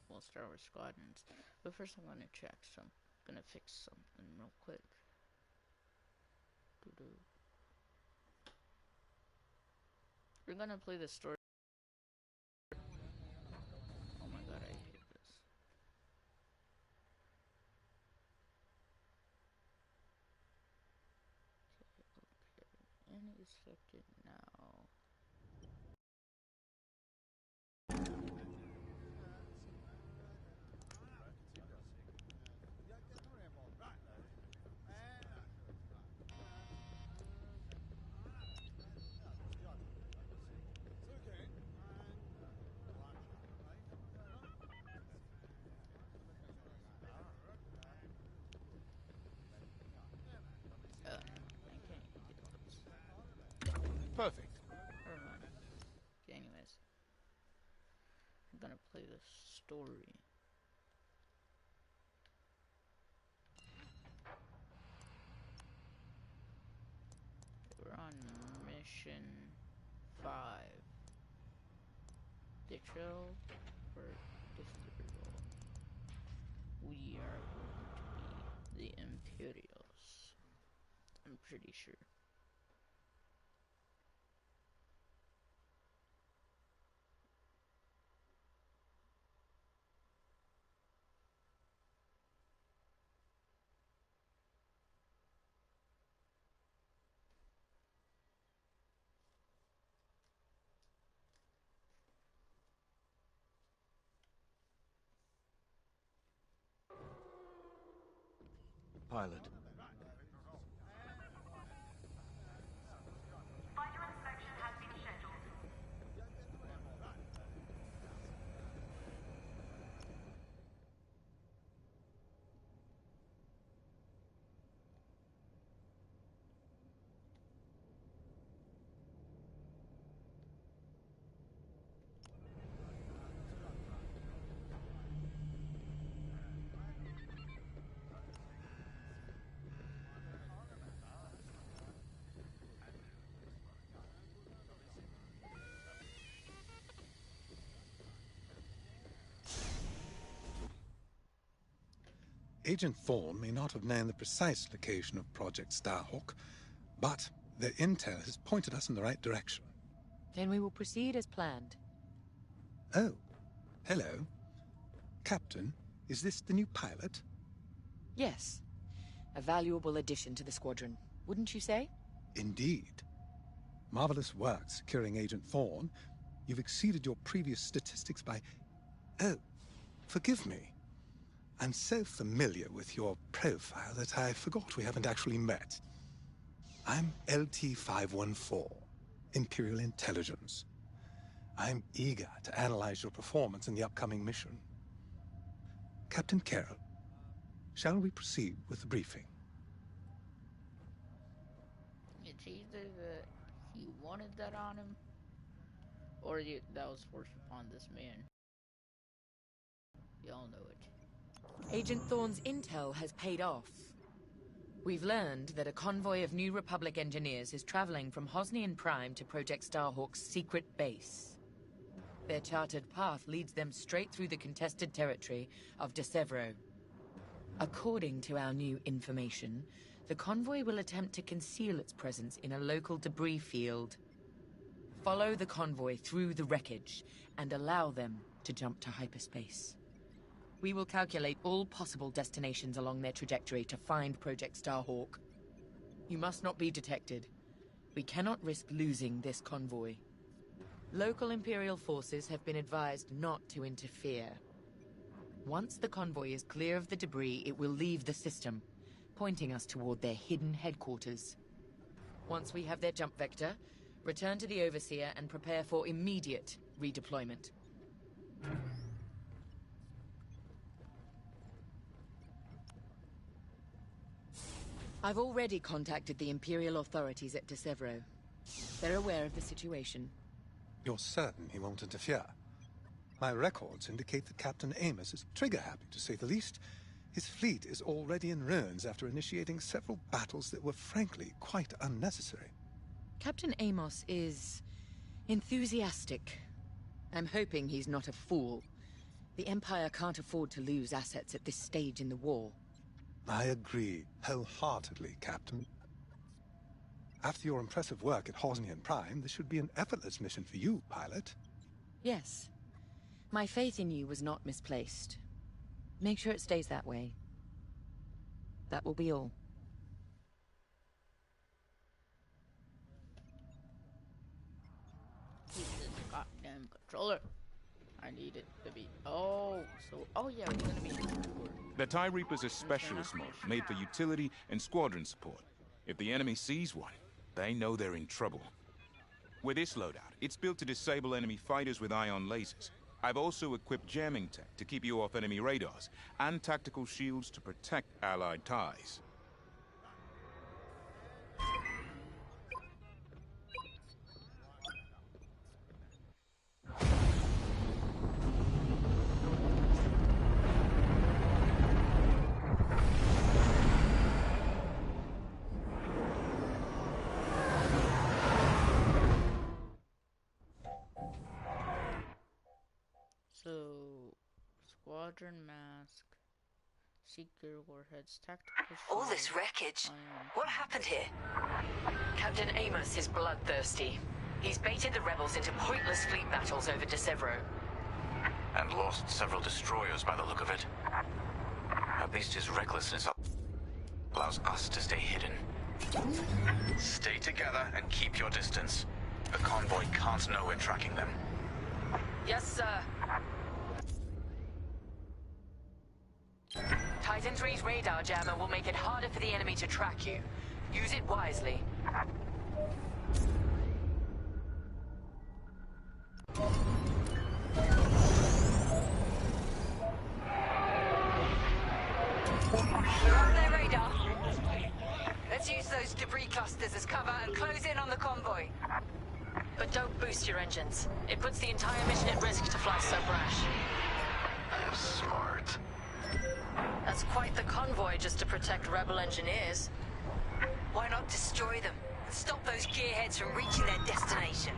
We'll start with Squadrons. But first I'm gonna check some. Gonna fix something real quick. We're gonna play the story. Oh my god, I hate this. Okay, and it's selected now. Perfect. Never mind. Okay, anyways. I'm gonna play the story. We're on mission 5. The trail for disapproval. We are going to be the Imperials. I'm pretty sure. Pilot. Fighter inspection has been scheduled. Agent Thorne may not have known the precise location of Project Starhawk, but their intel has pointed us in the right direction. Then we will proceed as planned. Oh, hello. Captain, is this the new pilot? Yes. A valuable addition to the squadron, wouldn't you say? Indeed. Marvelous work securing Agent Thorne. You've exceeded your previous statistics by... Oh, forgive me. I'm so familiar with your profile that I forgot we haven't actually met. I'm LT-514, Imperial Intelligence. I'm eager to analyze your performance in the upcoming mission. Captain Carroll, shall we proceed with the briefing? It's either that he wanted that on him, or that was forced upon this man. Y'all know it. Agent Thorne's intel has paid off. We've learned that a convoy of New Republic engineers is traveling from Hosnian Prime to Project Starhawk's secret base. Their charted path leads them straight through the contested territory of De Severo. According to our new information, the convoy will attempt to conceal its presence in a local debris field. Follow the convoy through the wreckage and allow them to jump to hyperspace. We will calculate all possible destinations along their trajectory to find Project Starhawk. You must not be detected. We cannot risk losing this convoy. Local Imperial forces have been advised not to interfere. Once the convoy is clear of the debris, it will leave the system, pointing us toward their hidden headquarters. Once we have their jump vector, return to the Overseer and prepare for immediate redeployment. I've already contacted the Imperial authorities at De Severo. They're aware of the situation. You're certain he won't interfere? My records indicate that Captain Amos is trigger-happy, to say the least. His fleet is already in ruins after initiating several battles that were frankly quite unnecessary. Captain Amos is enthusiastic I'm hoping he's not a fool. The Empire can't afford to lose assets at this stage in the war. I agree wholeheartedly, Captain. After your impressive work at Hosnian Prime, this should be an effortless mission for you, pilot. Yes. My faith in you was not misplaced. Make sure it stays that way. That will be all. Keep this goddamn controller. I need it to be. Oh, yeah, we're gonna be. The TIE Reaper's a specialist mode, made for utility and squadron support. If the enemy sees one, they know they're in trouble. With this loadout, it's built to disable enemy fighters with ion lasers. I've also equipped jamming tech to keep you off enemy radars, and tactical shields to protect Allied TIEs. So, squadron mask, seeker warheads, tactical. All this wreckage. What happened here? Captain Amos is bloodthirsty. He's baited the rebels into pointless fleet battles over De Severo. And lost several destroyers by the look of it. At least his recklessness allows us to stay hidden. Stay together and keep your distance. The convoy can't know we're tracking them. Yes, sir. Titan III's radar jammer will make it harder for the enemy to track you. Use it wisely. We're on their radar. Let's use those debris clusters as cover and close in on the convoy. But don't boost your engines. It puts the entire mission at risk to fly so brash. Smart. That's quite the convoy just to protect rebel engineers. Why not destroy them and stop those gearheads from reaching their destination?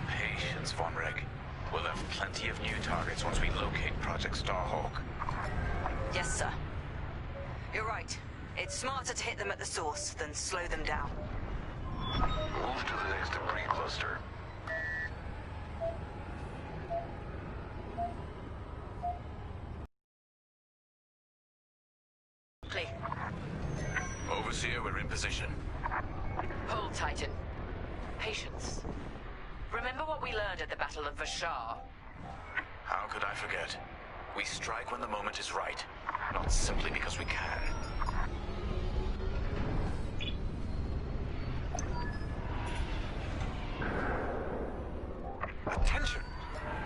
Patience, Von Reg. We'll have plenty of new targets once we locate Project Starhawk. Yes, sir. You're right. It's smarter to hit them at the source than slow them down. Move to the next debris cluster. Overseer, we're in position. Hold, Titan. Patience. Remember what we learned at the Battle of Vashar? How could I forget? We strike when the moment is right, not simply because we can. Attention!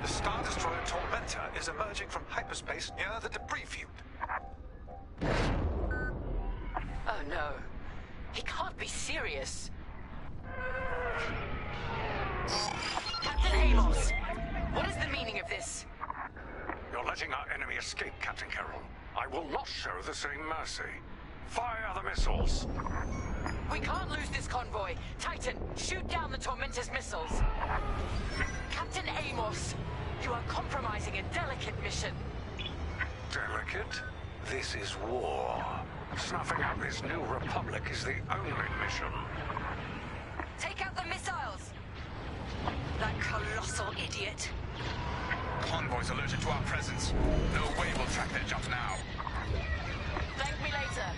The Star Destroyer Tormentor is emerging from hyperspace near the debris field. Oh no. He can't be serious. Captain Amos! What is the meaning of this? You're letting our enemy escape, Captain Carroll. I will not show the same mercy. Fire the missiles! We can't lose this convoy. Titan, shoot down the Tormentor's missiles. Captain Amos, you are compromising a delicate mission. Delicate? This is war. Snuffing out this new republic is the only mission. Take out the missiles! That colossal idiot. Convoys alerted to our presence. No way we'll track their jumps now. Thank me later.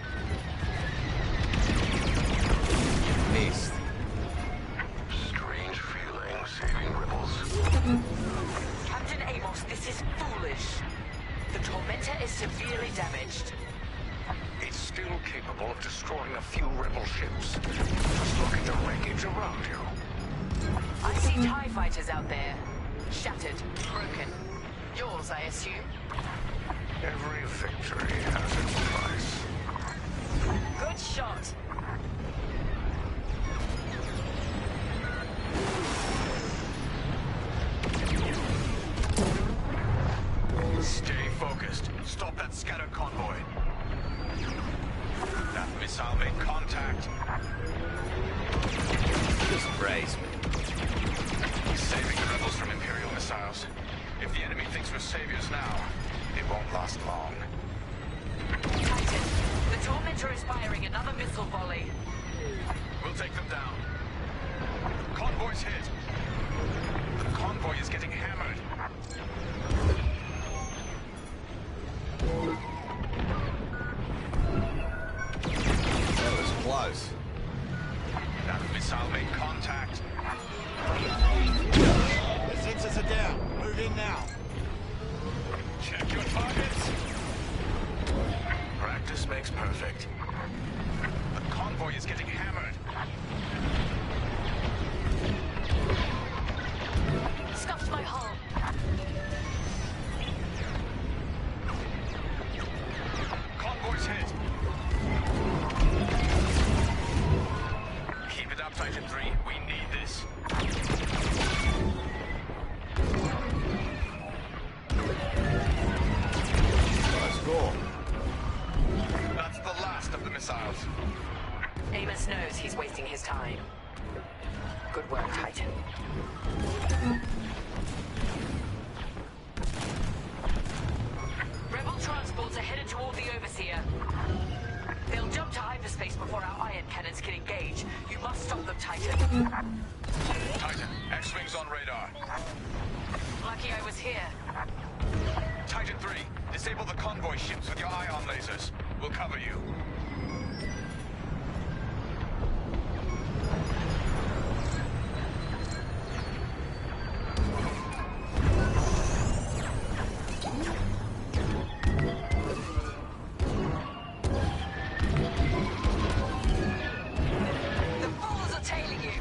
Missed. Strange feeling, saving rebels. Captain Amos, this is foolish. The Tormentor is severely damaged. It's still capable of destroying a few rebel ships. Just look at the wreckage around you. I see TIE fighters out there. Shattered, broken. Yours, I assume? Every victory has its price. Good shot. Stay focused. Stop that scattered convoy. That missile made contact. Just brace me. Saving the rebels from Imperial missiles. now. Check your targets. Practice makes perfect. The convoy is getting hammered. Scuffed my hull. Convoy's hit. Keep it up, Titan 3. We need this. Let's go. That's the last of the missiles. Amos knows he's wasting his time. Good work, Titan. Rebel transports are headed toward the Overseer. They'll jump to hyperspace before our ion cannons can engage. You must stop them, Titan. Titan, X-Wings on radar. Lucky I was here. Titan 3, disable the convoy ships with your ion lasers. We'll cover you. The fools are tailing you.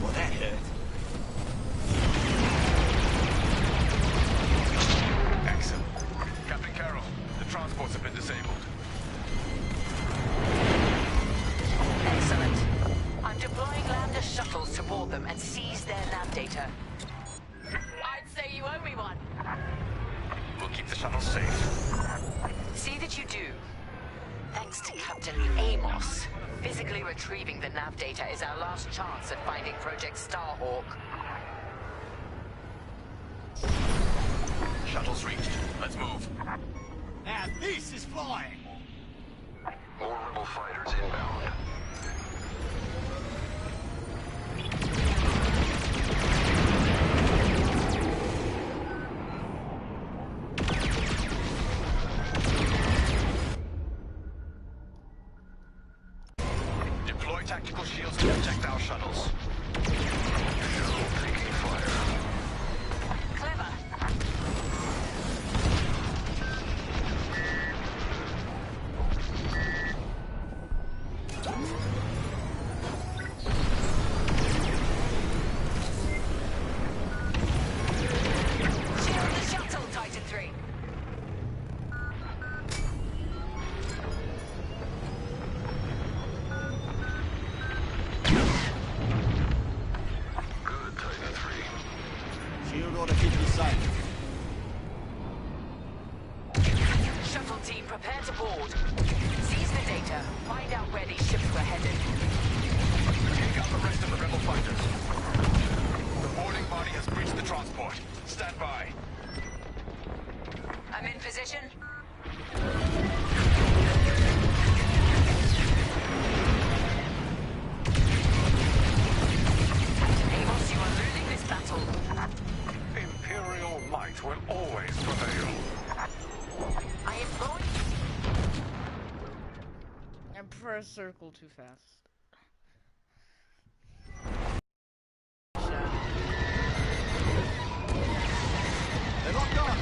Well, that hurt. Excellent. Captain Carroll, the transports have been disabled. Excellent. I'm deploying lander shuttles to board them and seize their nav data. I'd say you owe me one. We'll keep the shuttle safe. See that you do. Thanks to Captain Amos, physically retrieving the nav data is our last chance at finding Project Starhawk. Shuttle's reached. Let's move. Now this is flying. More rebel fighters inbound. Deploy tactical shields to protect our shuttles. Shuttle taking fire. Clever. Shield the shuttle, Titan 3. Good, Titan 3. Shield ought to keep you safe. Shuttle team, prepare to board. Seize the data. Find out where these ships were headed. Take out the rest of the rebel fighters. The boarding body has breached the transport. Stand by. I'm in position. Amos, you are losing this battle. Imperial might will always prevail. I employ... I press circle too fast. They're locked on.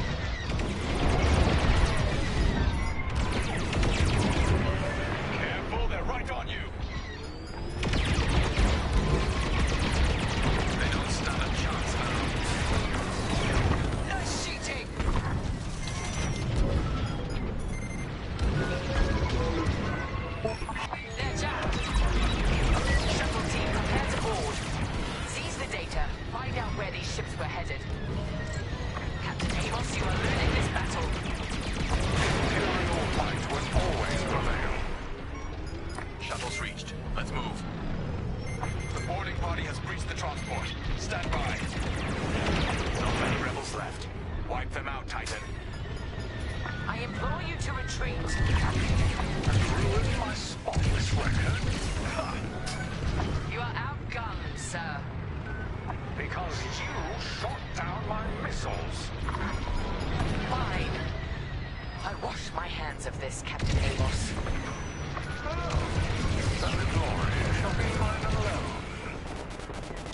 Careful, they're right on you. They don't stand a chance now. Nice shooting! They're jammed. Shuttle team, prepare to board. Seize the data. Find out where these ships were headed. Captain Amos, you are losing this battle. Imperial might will always prevail. Shuttle's reached. Let's move. The boarding body has breached the transport. Stand by. Not many rebels left. Wipe them out, Titan. I implore you to retreat. Ruined my spotless record. Ha! You are outgunned, sir. Because you shot down my missiles. Fine. I wash my hands of this, Captain Amos. That glory shall be mine alone.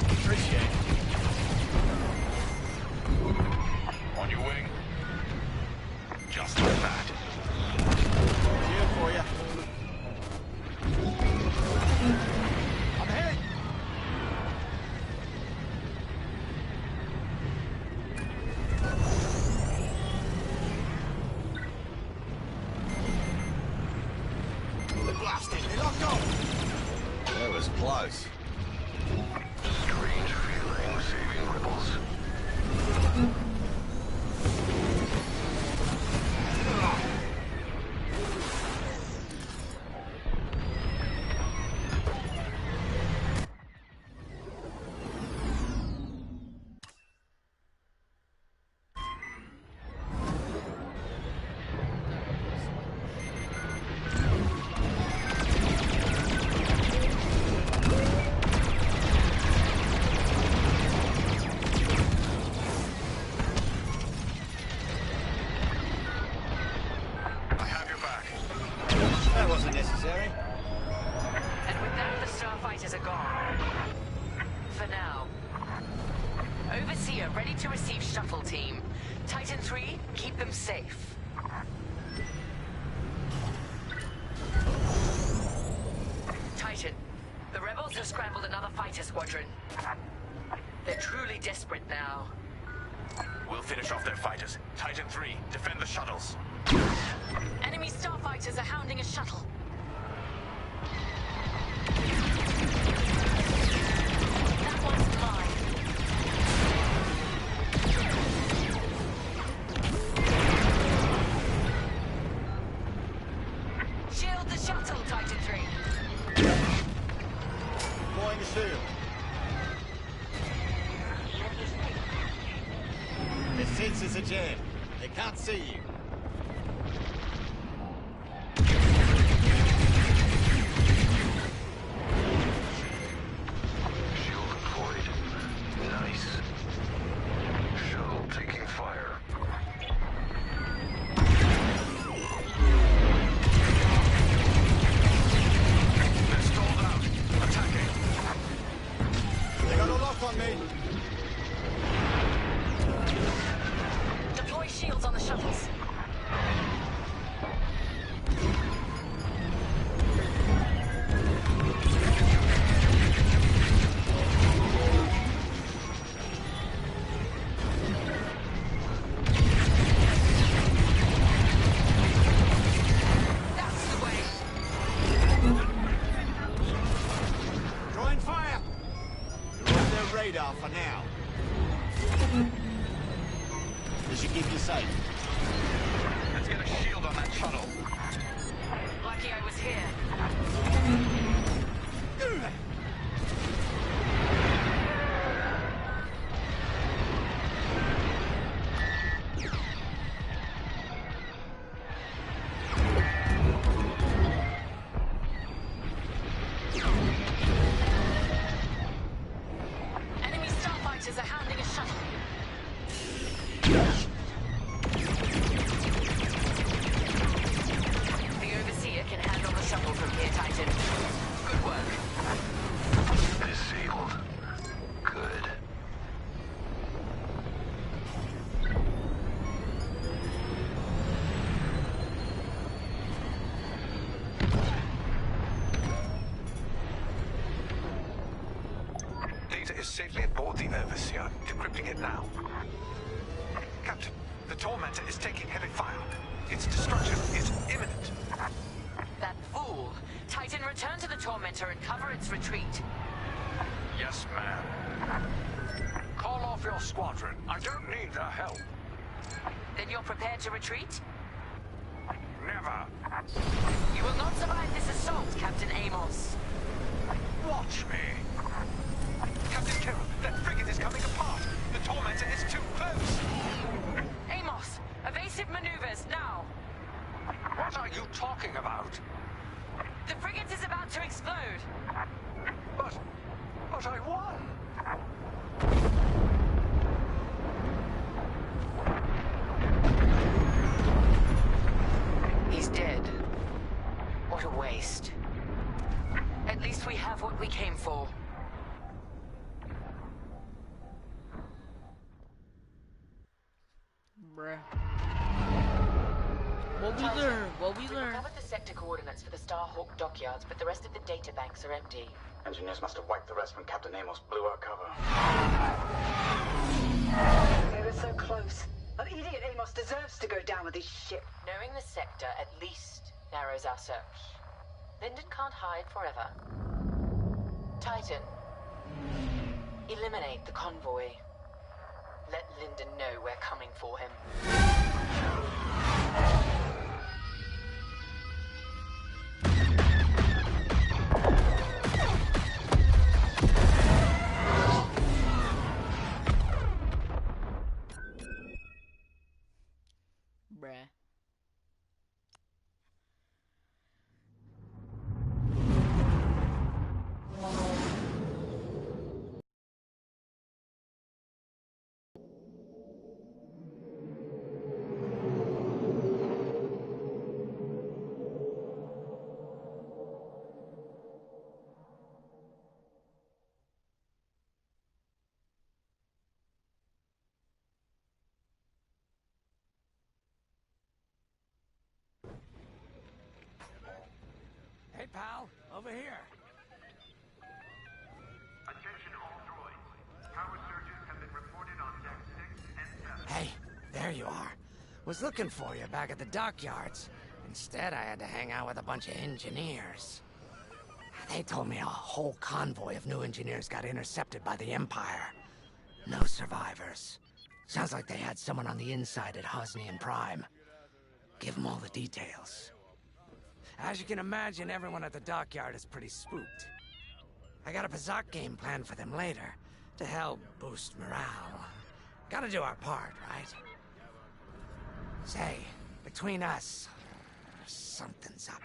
Appreciate it. On your wing. Just like that. Here for you. I'm hit. They're blasted. They locked on. That was close. Strange feeling saving rebels. I have your back. That wasn't necessary. And with that, the starfighters are gone. For now. Overseer, ready to receive shuttle team. Titan 3, keep them safe. Titan, the rebels have scrambled another fighter squadron. They're truly desperate now. We'll finish off their fighters. Titan 3, defend the shuttles. Enemy starfighters are hounding a shuttle. That one's mine. Shield the shuttle, Titan 3. Deploying the shield. The sensors are jammed. They can't see you. Shield deployed. Nice. Shuttle taking fire. They're stalled out. Attacking. They got a lock on me. Deploy shields on the shuttles. That's the way. Drawing fire. You're on their radar for now. This should keep you safe. Let's get a shield on that shuttle. Lucky I was here. Enemy starfighters are hounding a shuttle. The Overseer can handle the shuttle from here, Titan. Good work. Disabled. Good. Data is safely aboard the Overseer. Decrypting it now. Captain, the Tormentor is taking heavy fire. Its destruction is imminent. That fool. Titan, return to the Tormentor and cover its retreat. Yes, ma'am. Call off your squadron. I don't need their help. Then you're prepared to retreat? Never. You will not survive this assault, Captain Amos. Watch me. Captain Kira, that frigate is coming apart. The Tormentor is too close. Amos, evasive maneuvers, now! What are you talking about? The frigate is about to explode. But I won. Bruh. What we learn? What we We learn? recovered the sector coordinates for the Starhawk dockyards, but the rest of the data banks are empty. Engineers must have wiped the rest when Captain Amos blew our cover. They were so close. An idiot Amos deserves to go down with his ship. Knowing the sector at least narrows our search. Lyndon can't hide forever. Titan, eliminate the convoy. Let Lyndon know we're coming for him. Bruh. Hey, pal, over here. Attention all droids. Power surges have been reported on deck 6 and 7. Hey, there you are. Was looking for you back at the dockyards. Instead, I had to hang out with a bunch of engineers. They told me a whole convoy of new engineers got intercepted by the Empire. No survivors. Sounds like they had someone on the inside at Hosnian Prime. Give them all the details. As you can imagine, everyone at the dockyard is pretty spooked. I got a Pazak game planned for them later, to help boost morale. Gotta do our part, right? Say, between us, something's up.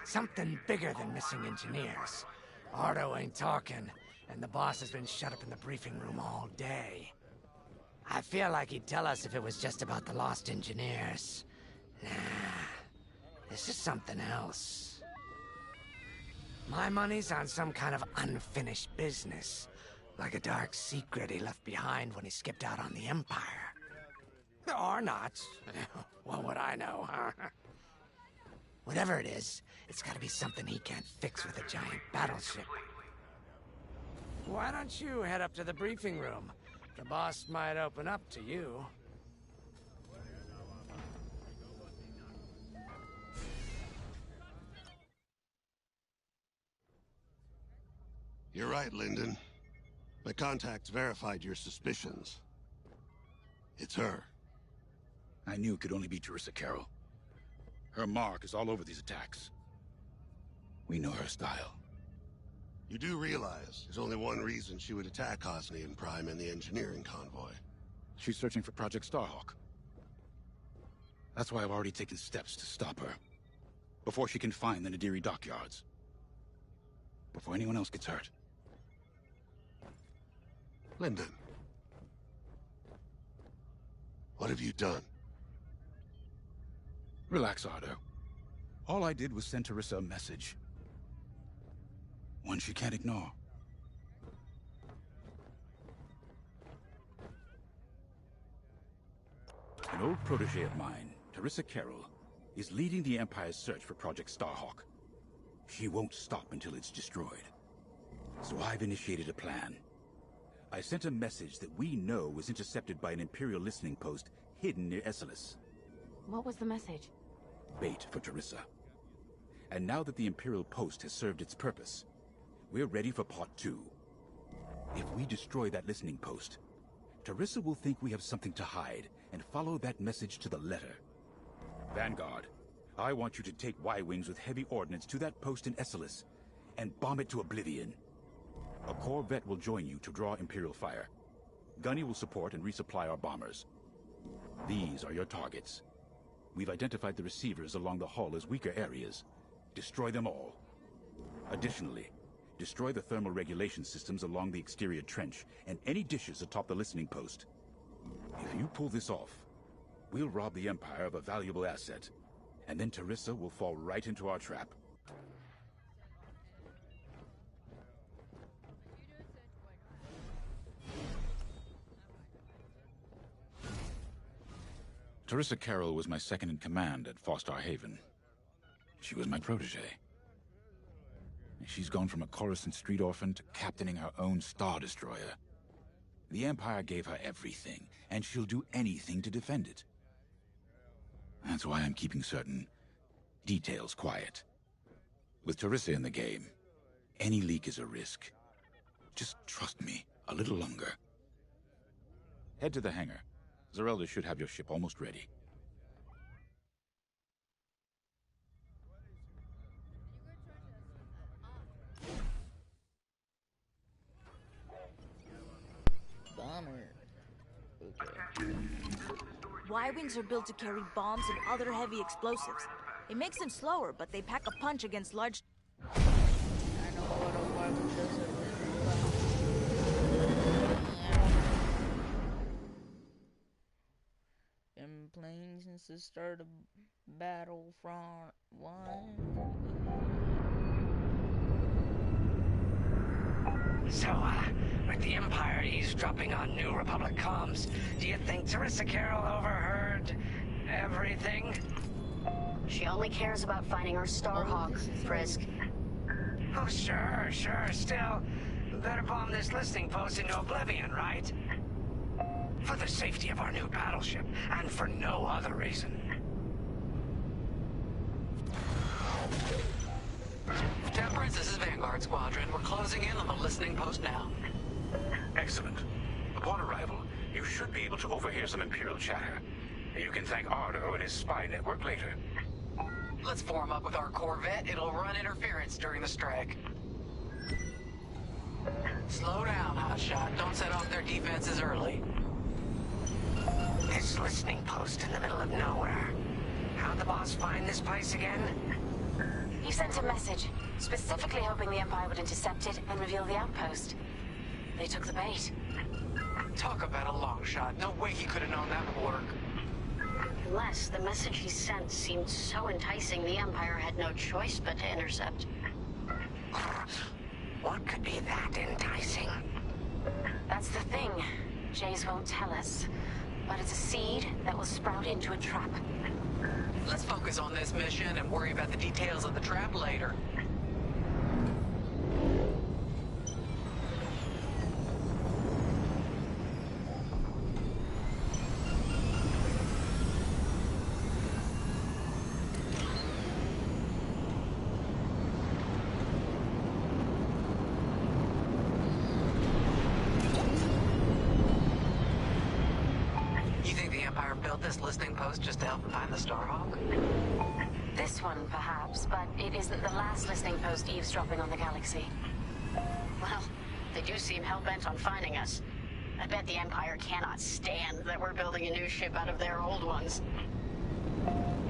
Something bigger than missing engineers. Ardo ain't talking, and the boss has been shut up in the briefing room all day. I feel like he'd tell us if it was just about the lost engineers. Nah. This is something else. My money's on some kind of unfinished business. Like a dark secret he left behind when he skipped out on the Empire. Or not. What would I know, huh? Whatever it is, it's gotta be something he can't fix with a giant battleship. Why don't you head up to the briefing room? The boss might open up to you. You're right, Lyndon. My contacts verified your suspicions. It's her. I knew it could only be Teresa Carroll. Her mark is all over these attacks. We know her style. You do realize there's only one reason she would attack Hosnian Prime and the engineering convoy. She's searching for Project Starhawk. That's why I've already taken steps to stop her. Before she can find the Nadiri dockyards. Before anyone else gets hurt. Lyndon. What have you done? Relax, Ardo. All I did was send Teresa a message. One she can't ignore. An old protege of mine, Teresa Carroll, is leading the Empire's search for Project Starhawk. She won't stop until it's destroyed. So I've initiated a plan. I sent a message that we know was intercepted by an Imperial listening post hidden near Esselis. What was the message? Bait for Teresa. And now that the Imperial post has served its purpose, we're ready for part 2. If we destroy that listening post, Teresa will think we have something to hide and follow that message to the letter. Vanguard, I want you to take Y-Wings with heavy ordnance to that post in Esselis and bomb it to oblivion. A corvette will join you to draw Imperial fire. Gunny will support and resupply our bombers. These are your targets. We've identified the receivers along the hull as weaker areas. Destroy them all. Additionally, destroy the thermal regulation systems along the exterior trench and any dishes atop the listening post. If you pull this off, we'll rob the Empire of a valuable asset, and then Teresa will fall right into our trap. Teresa Carroll was my second-in-command at Fostar Haven. She was my protege. She's gone from a Coruscant street orphan to captaining her own Star Destroyer. The Empire gave her everything, and she'll do anything to defend it. That's why I'm keeping certain details quiet. With Teresa in the game, any leak is a risk. Just trust me a little longer. Head to the hangar. Zerelda should have your ship almost ready. Bomber. Okay. Y-Wings are built to carry bombs and other heavy explosives. It makes them slower, but they pack a punch against large... I know what a Y-Wing does. Been playing since the start of Battlefront 1. So, with the Empire eavesdropping on New Republic comms, do you think Teresa Carroll overheard everything? She only cares about finding her Starhawk, Frisk. Oh, sure. Still, better bomb this listening post into oblivion, right? For the safety of our new battleship, and for no other reason. Temperance, this is Vanguard Squadron. We're closing in on the listening post now. Excellent. Upon arrival, you should be able to overhear some Imperial chatter. You can thank Ardo and his spy network later. Let's form up with our Corvette. It'll run interference during the strike. Slow down, Hotshot. Don't set off their defenses early. This listening post in the middle of nowhere. How'd the boss find this place again? He sent a message, specifically hoping the Empire would intercept it and reveal the outpost. They took the bait. Talk about a long shot. No way he could have known that would work. Unless the message he sent seemed so enticing, the Empire had no choice but to intercept. What could be that enticing? That's the thing. Jays won't tell us. But it's a seed that will sprout into a trap. Let's focus on this mission and worry about the details of the trap later. Listening post just to help find the Starhawk? This one, perhaps, but it isn't the last listening post eavesdropping on the galaxy. Well, they do seem hell-bent on finding us. I bet the Empire cannot stand that we're building a new ship out of their old ones.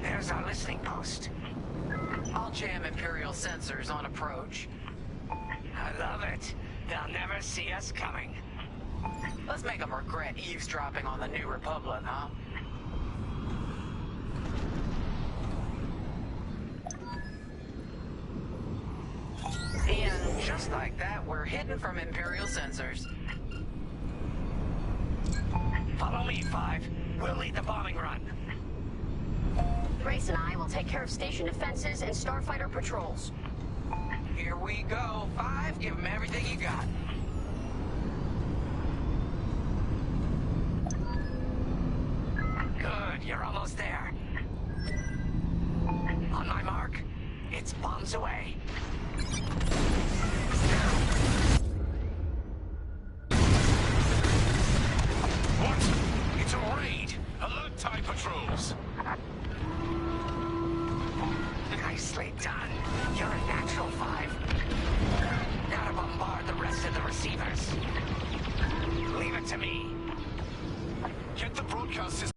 There's our listening post. I'll jam Imperial sensors on approach. I love it. They'll never see us coming. Let's make them regret eavesdropping on the New Republic, huh? And just like that, we're hidden from Imperial sensors. Follow me, 5. We'll lead the bombing run. Grace and I will take care of station defenses and starfighter patrols. Here we go. 5, give them everything you got. Good, you're almost there. On my mark, it's bombs away. What? It's a raid! Alert TIE patrols! Nicely done. You're a natural, 5. Now to bombard the rest of the receivers. Leave it to me. Get the broadcast system.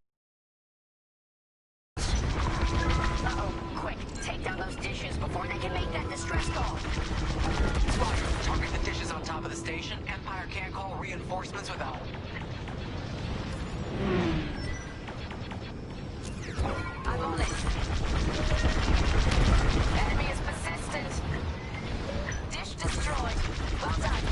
Uh-oh, quick, take down those dishes before they can make that distress call. Squadron, target the dishes on top of the station. Empire can't call reinforcements without them. I'm on it. Enemy is persistent. Dish destroyed. Well done.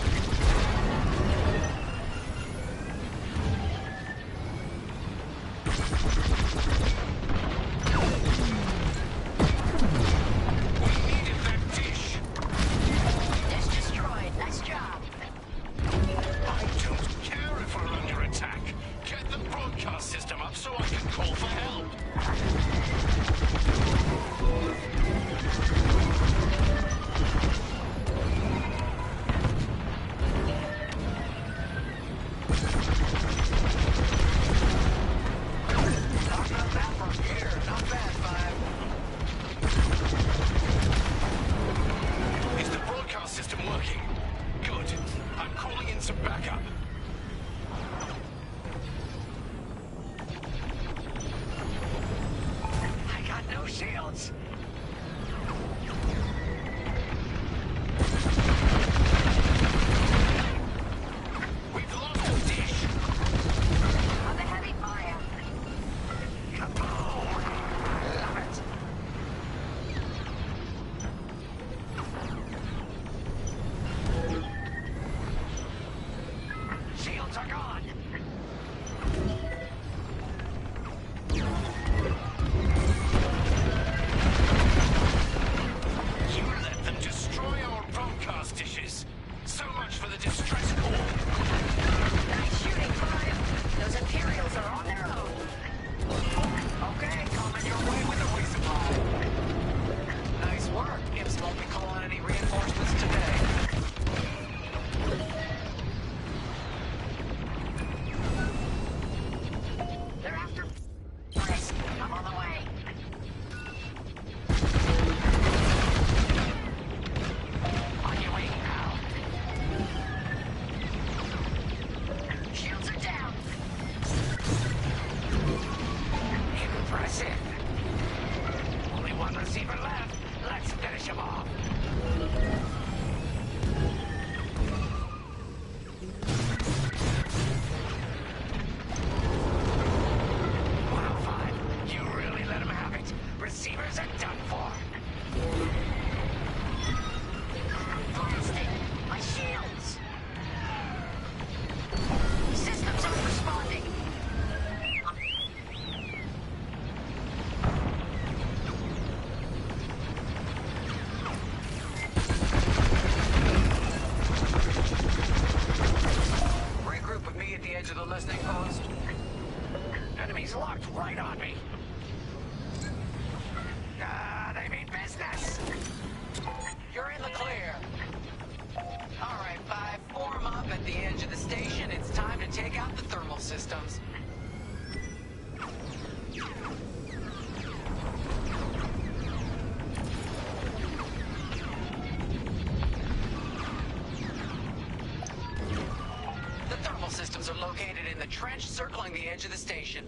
Trench circling the edge of the station.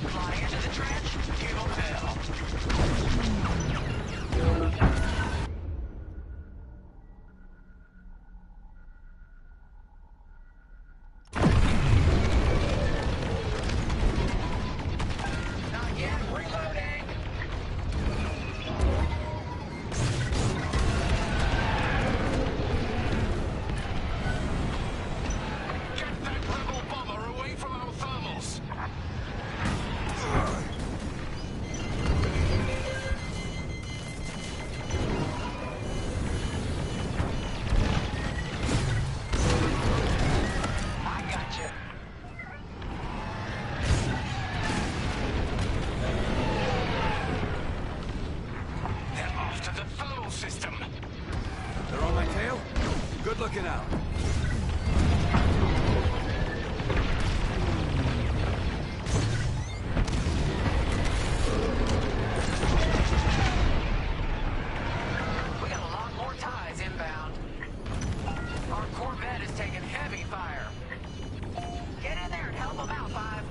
Fly into the trench, give 'em hell. Not yet, reloading. Looking out. We got a lot more ties inbound. Our Corvette is taking heavy fire. Get in there and help them out, Five.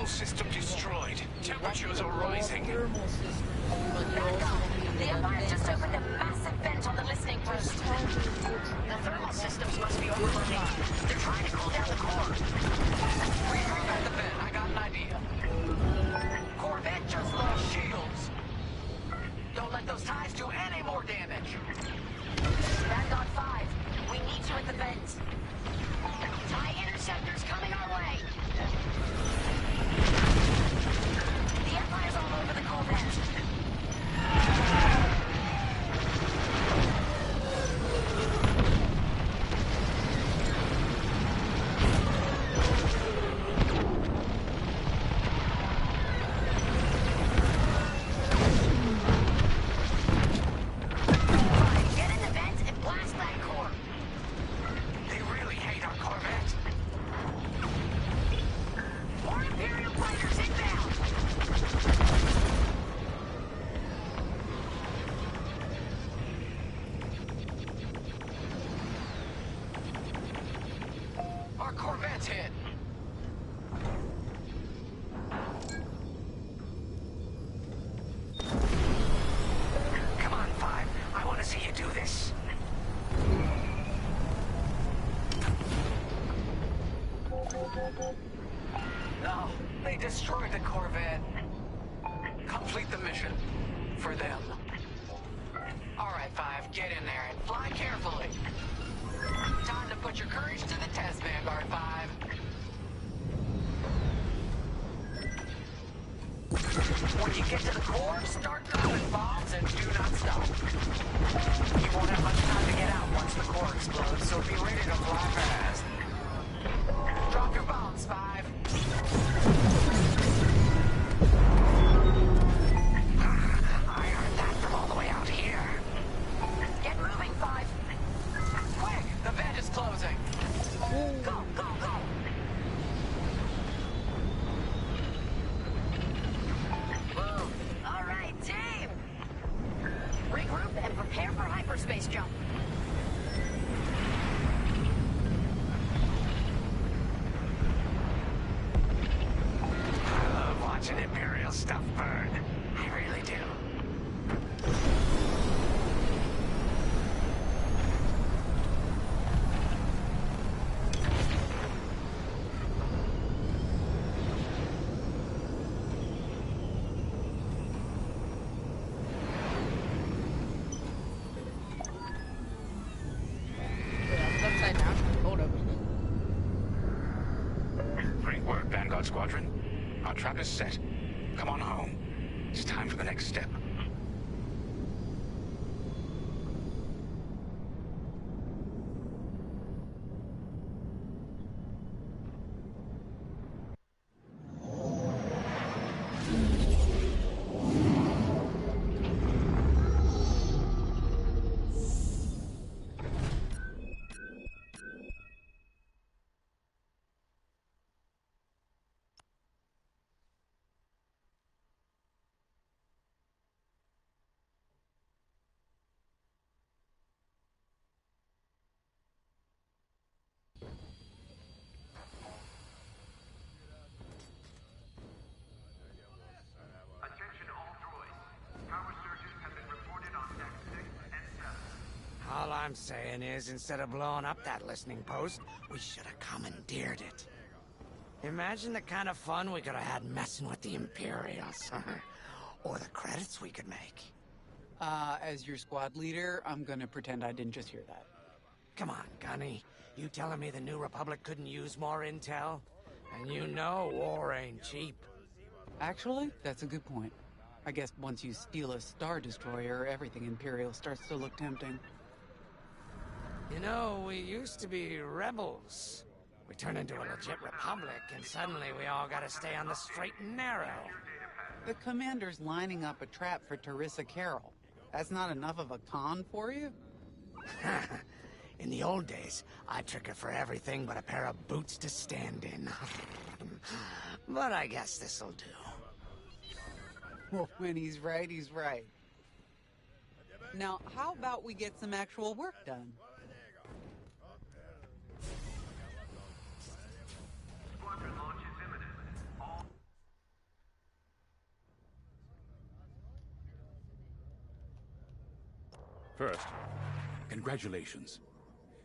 System destroyed. Temperatures are rising. The Empire just opened a massive vent on the listening post. The thermal systems must be overloading. They're trying to interceptors coming our way. The Empire's all over the Corvette. No, they destroyed the Corvette. Complete the mission. For them. Alright, Five, get in there and fly carefully. Time to put your courage to the test, Vanguard 5. When you get to the core, start dropping bombs and do not stop. You won't have much time to get out once the core explodes, so be ready to fly fast. Drop your bombs, Five. I heard that from all the way out here. Get moving, Five. Quick, the vent is closing. Go, go, go. Woo! All right, team. Regroup and prepare for hyperspace jump. Watching Imperial stuff burn. I really do. Upside down. Hold up. Great work, Vanguard Squadron. Our trap is set. Come on home. It's time for the next step. Attention all droids. Power surges have been reported on deck 6 and 7. All I'm saying is, instead of blowing up that listening post, we should have commandeered it. Imagine the kind of fun we could have had messing with the Imperials. Or the credits we could make. As your squad leader, I'm gonna pretend I didn't just hear that. Come on, Gunny. You telling me the New Republic couldn't use more intel? And you know war ain't cheap. Actually, that's a good point. I guess once you steal a Star Destroyer, everything Imperial starts to look tempting. You know, we used to be rebels. We turned into a legit republic, and suddenly we all gotta stay on the straight and narrow. The commander's lining up a trap for Teresa Carroll. That's not enough of a con for you? In the old days, I'd trick her for everything but a pair of boots to stand in. But I guess this'll do. Well, when he's right, he's right. Now, how about we get some actual work done? Squadron launch is imminent. All First, congratulations.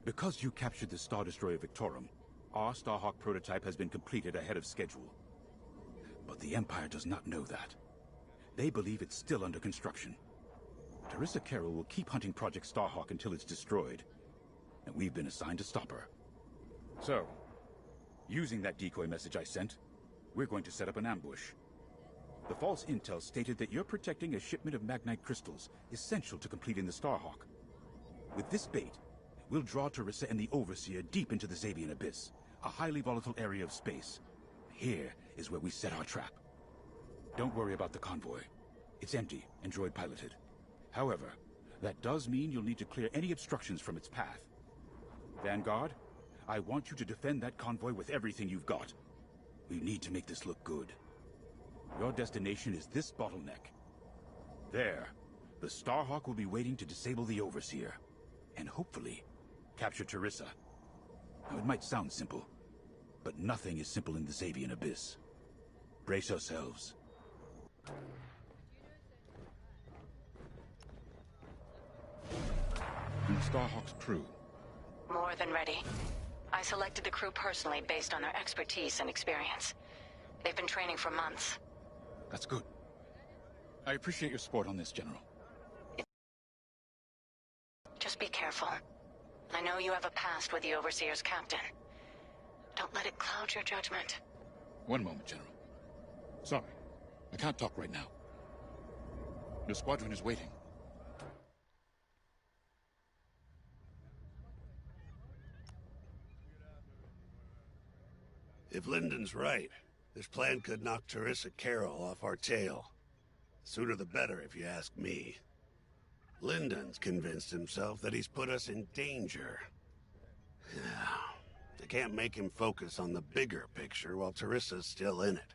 Because you captured the Star Destroyer Victorum, our Starhawk prototype has been completed ahead of schedule. But the Empire does not know that. They believe it's still under construction. Teresa Carroll will keep hunting Project Starhawk until it's destroyed. And we've been assigned to stop her. So, Using that decoy message I sent, we're going to set up an ambush. The false intel stated that you're protecting a shipment of Magnite crystals, essential to completing the Starhawk. With this bait, we'll draw Teresa and the Overseer deep into the Xavian Abyss, a highly volatile area of space. Here is where we set our trap. Don't worry about the convoy. It's empty and droid-piloted. However, that does mean you'll need to clear any obstructions from its path. Vanguard, I want you to defend that convoy with everything you've got. We need to make this look good. Your destination is this bottleneck. There, the Starhawk will be waiting to disable the Overseer, and hopefully, capture Teresa. Now, it might sound simple, but nothing is simple in the Xavian Abyss. Brace yourselves. And the Starhawk's crew. More than ready. I selected the crew personally based on their expertise and experience. They've been training for months. That's good. I appreciate your support on this, General. Just be careful. I know you have a past with the Overseer's captain. Don't let it cloud your judgment. One moment, General. Sorry, I can't talk right now. Your squadron is waiting. If Lyndon's right, this plan could knock Teresa Carroll off our tail. The sooner the better, if you ask me. Lyndon's convinced himself that he's put us in danger. They can't make him focus on the bigger picture while Teresa's still in it.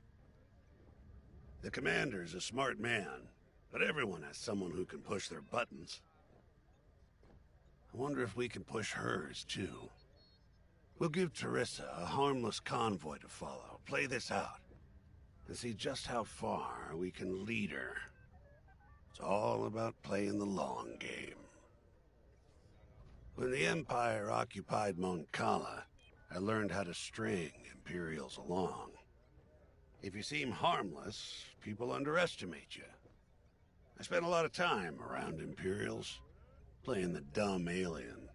The commander's a smart man, but everyone has someone who can push their buttons. I wonder if we can push hers, too. We'll give Teresa a harmless convoy to follow, play this out, and see just how far we can lead her. It's all about playing the long game. When the Empire occupied Mon Cala, I learned how to string Imperials along. If you seem harmless, people underestimate you. I spent a lot of time around Imperials, playing the dumb alien.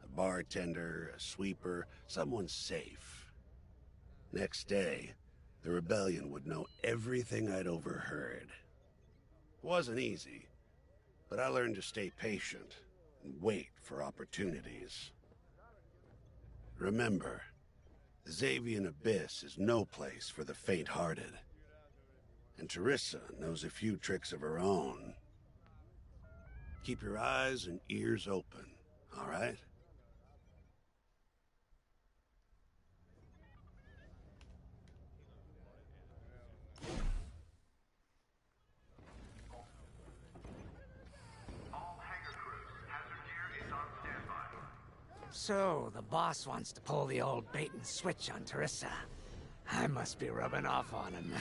A bartender, a sweeper, someone safe. Next day, the rebellion would know everything I'd overheard. It wasn't easy, but I learned to stay patient and wait for opportunities. Remember, the Xavian Abyss is no place for the faint-hearted. And Teresa knows a few tricks of her own. Keep your eyes and ears open, all right? So, the boss wants to pull the old bait and switch on Teresa. I must be rubbing off on him.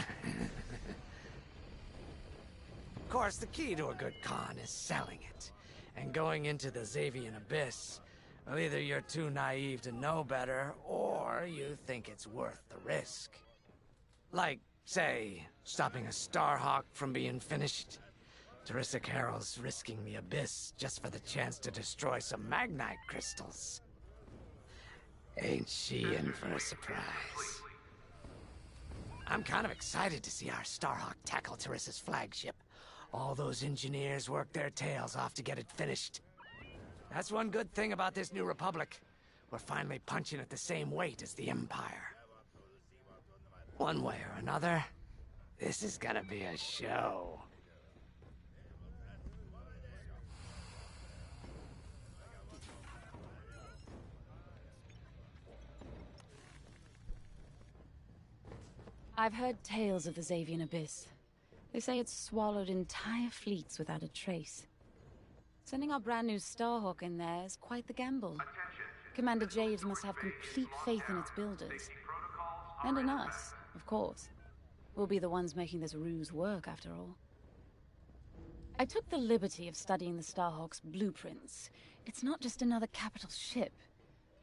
Of course, the key to a good con is selling it. And going into the Xavian Abyss, well, either you're too naive to know better, or you think it's worth the risk. Like, say, stopping a Starhawk from being finished. Teresa Carroll's risking the Abyss just for the chance to destroy some Magnite crystals. Ain't she in for a surprise? I'm kind of excited to see our Starhawk tackle Teresa's flagship. All those engineers work their tails off to get it finished. That's one good thing about this new Republic. We're finally punching at the same weight as the Empire. One way or another, this is gonna be a show. I've heard tales of the Xavian Abyss. They say it's swallowed entire fleets without a trace. Sending our brand new Starhawk in there is quite the gamble. Commander Jade must have complete faith in its builders. And in us, of course. We'll be the ones making this ruse work, after all. I took the liberty of studying the Starhawk's blueprints. It's not just another capital ship.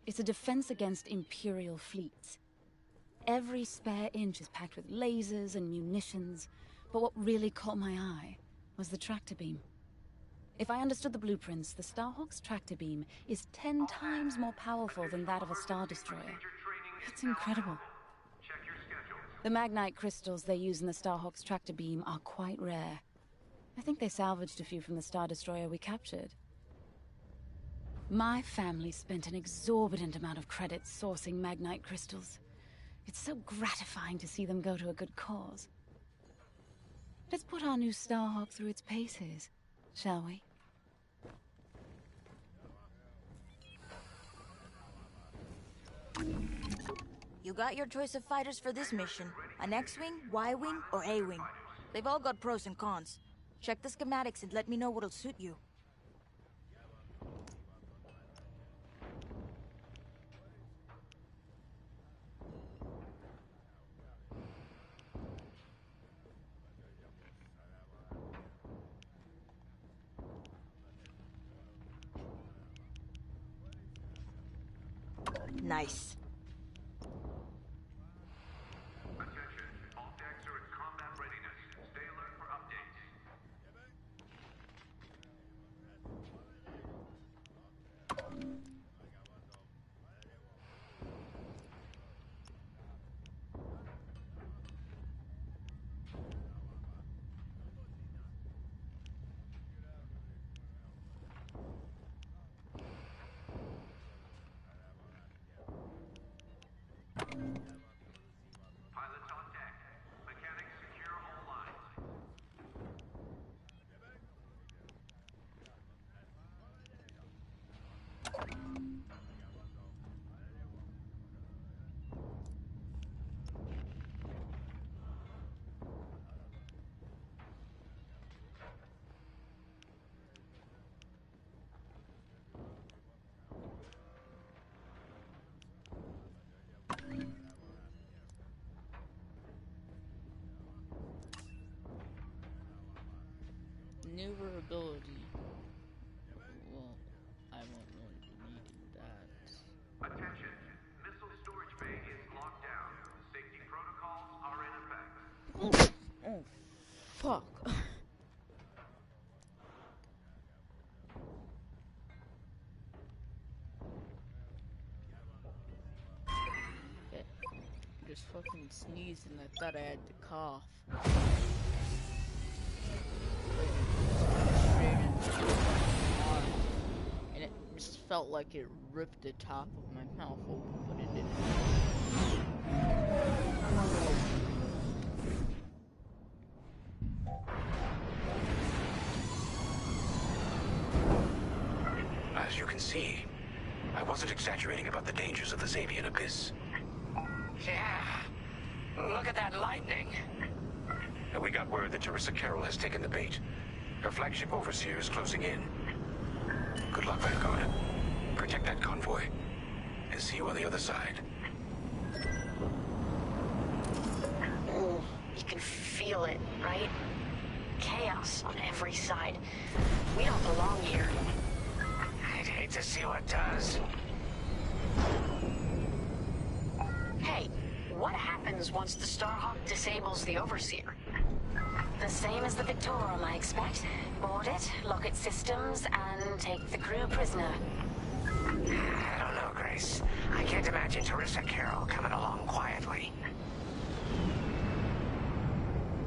It's a defense against Imperial fleets. Every spare inch is packed with lasers and munitions, but what really caught my eye was the tractor beam. If I understood the blueprints, the Starhawk's tractor beam is 10 times more powerful than that of a Star Destroyer. It's incredible. The Magnite crystals they use in the Starhawk's tractor beam are quite rare. I think they salvaged a few from the Star Destroyer we captured. My family spent an exorbitant amount of credits sourcing Magnite crystals. It's so gratifying to see them go to a good cause. Let's put our new Starhawk through its paces, shall we? You got your choice of fighters for this mission. An X-Wing, Y-Wing, or A-Wing. They've all got pros and cons. Check the schematics and let me know what'll suit you. Nice. Attention, all decks are in combat readiness. Stay alert for updates. Pilots on deck. Mechanics secure all lines. Newer ability. Well, I won't really be needing that. Attention, missile storage bay is locked down. Safety protocols are in effect. Oh, fuck. Okay. Just fucking sneezed and I thought I had to cough. And it just felt like it ripped the top of my mouth open, but it didn't. As you can see, I wasn't exaggerating about the dangers of the Xavian Abyss. Yeah. Look at that lightning. And we got word that Teresa Carroll has taken the bait. Her flagship overseer is closing in. Good luck, Vanguard. Protect that convoy. And see you on the other side. You can feel it, right? Chaos on every side. We don't belong here. I'd hate to see what does. Hey, what happens once the Starhawk disables the Overseer? The same as the Victorum, I expect. Board it, lock its systems, and take the crew prisoner. I don't know, Grace. I can't imagine Teresa Carroll coming along quietly.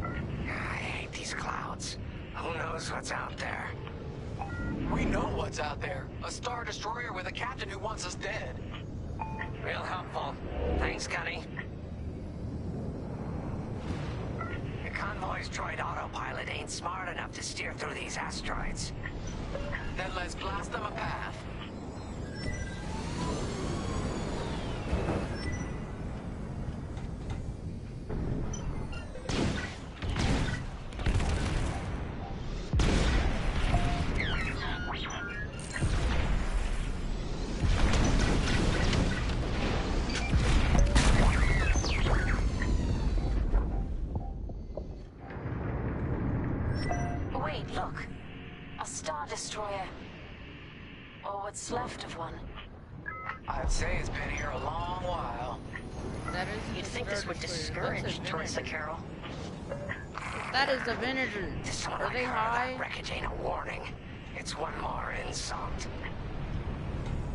I hate these clouds. Who knows what's out there? We know what's out there. A Star Destroyer with a captain who wants us dead. Real helpful. Thanks, Gunny. The convoy's droid autopilot ain't smart enough to steer through these asteroids. Then let's blast them a path. Wait, look. A Star Destroyer. Or what's left of one. I'd say it's been here a long while. That is. You'd think this would discourage Teresa Carroll. That is the Venator. Are they high? Wreckage ain't a warning. It's one more insult.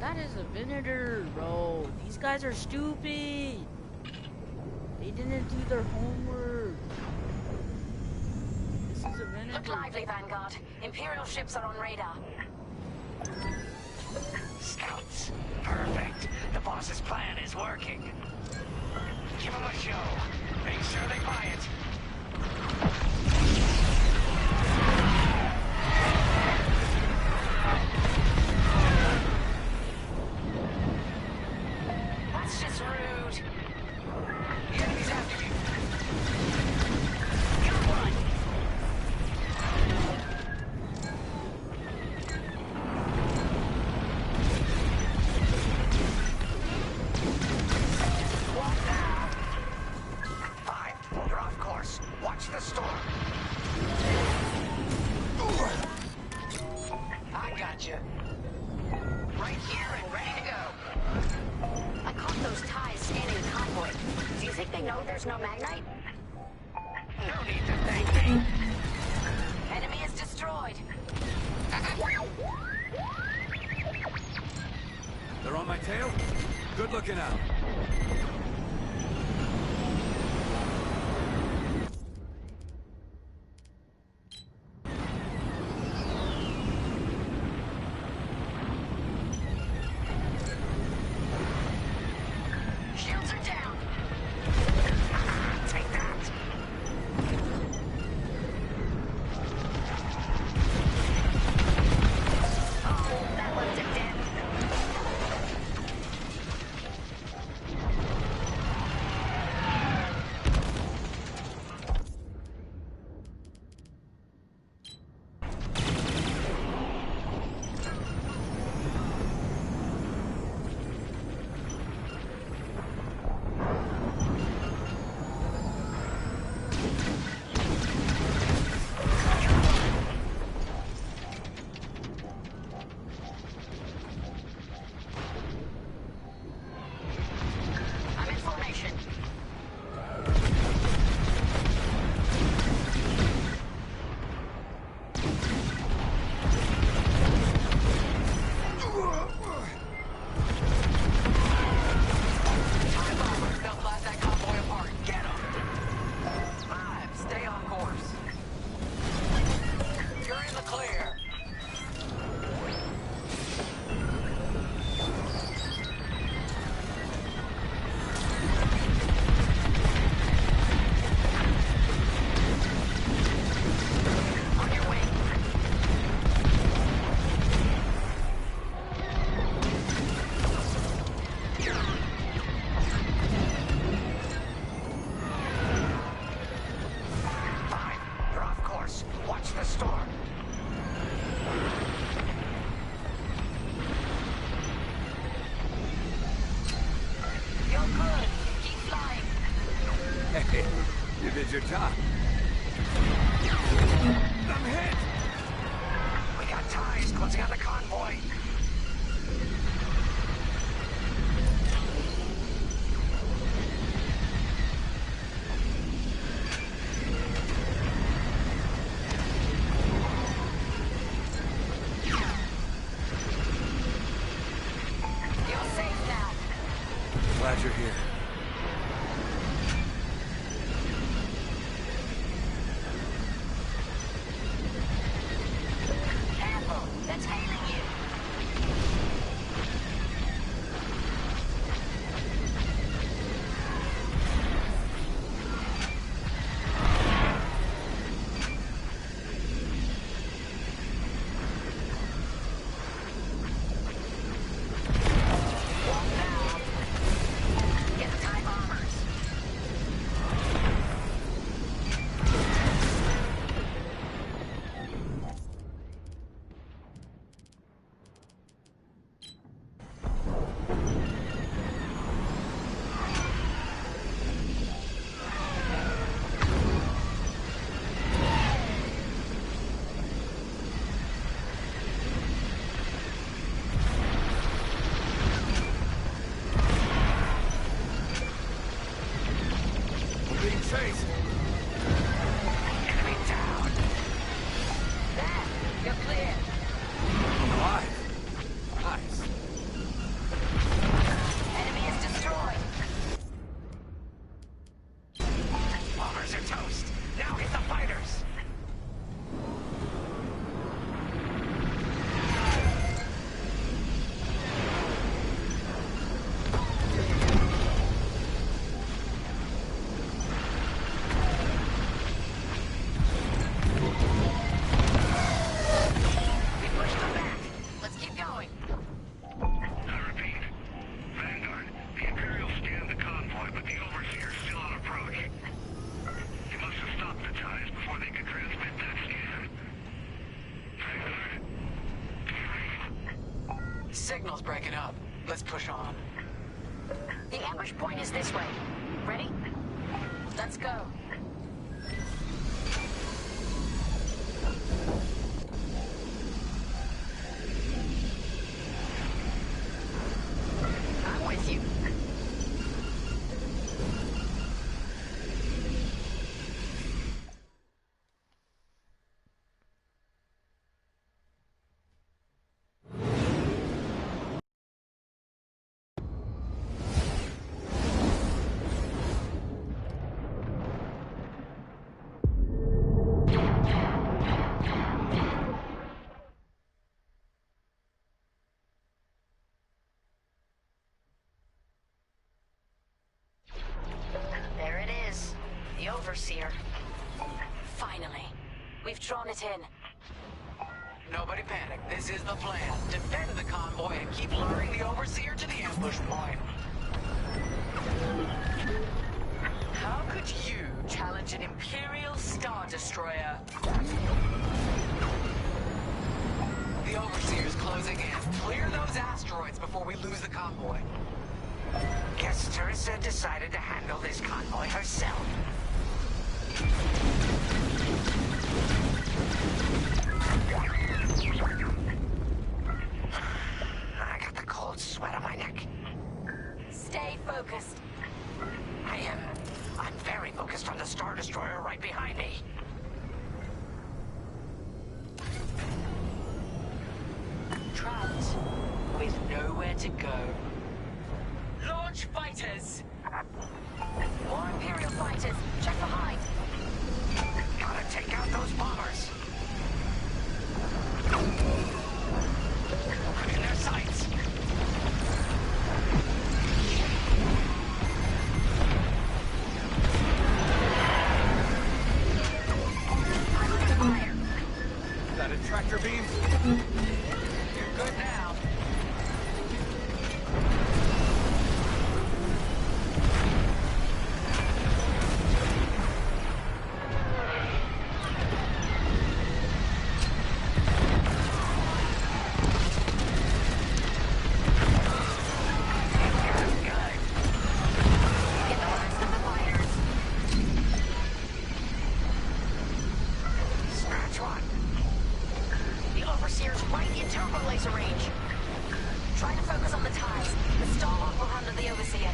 That is a Venator, bro. These guys are stupid. They didn't do their homework. This is a vinegar. Look lively, Vanguard. Imperial ships are on radar. Scouts. Perfect. The boss's plan is working. Give them a show. Make sure they buy it. That's just rude. The enemy's after you. Got one. You're off course. Watch the storm. I got you. Right here and ready to go. I caught those ties scanning the convoy. Do you think they know there's no Magnite? No need to thank me. Enemy is destroyed. They're on my tail? Good looking out. Shields are down. Take that. Oh, that left it dead. I'm in formation. Time bombers. They'll blast that convoy apart. Get them. 5, stay on course. You're in the clear. On your way. Fine. You're off course. Watch the storm. You're good. Keep flying. Hey, you did your job. I'm hit! We got ties closing on the convoy. You're safe now. Glad you're here. Careful. They're tailing you. Walk now. Get the TIE bombers. We're being chased. Enemy down. There. You're clear. I'm alive. Nice. Enemy is destroyed. signal's breaking up. Let's push on. The ambush point is this way. Ready? Let's go. I'm with you. There it is. The Overseer. Finally. We've drawn it in. Nobody panic. This is the plan. Defend the convoy and keep luring the Overseer to the ambush point. How could you challenge an Imperial Star Destroyer? The Overseer's closing in. Clear those asteroids before we lose the convoy. Guess Teresa decided to handle this convoy herself. I got the cold sweat on my neck. Stay focused. I'm very focused on the Star Destroyer right behind me. Trapped with nowhere to go. Launch fighters! More Imperial fighters. Check behind. Gotta take out those bombers. I'm in their sights. Is that a tractor beam? You're good now. Scratch one. The Overseer's right in turbo laser range. Try to focus on the ties. The Starhawk will handle the Overseer.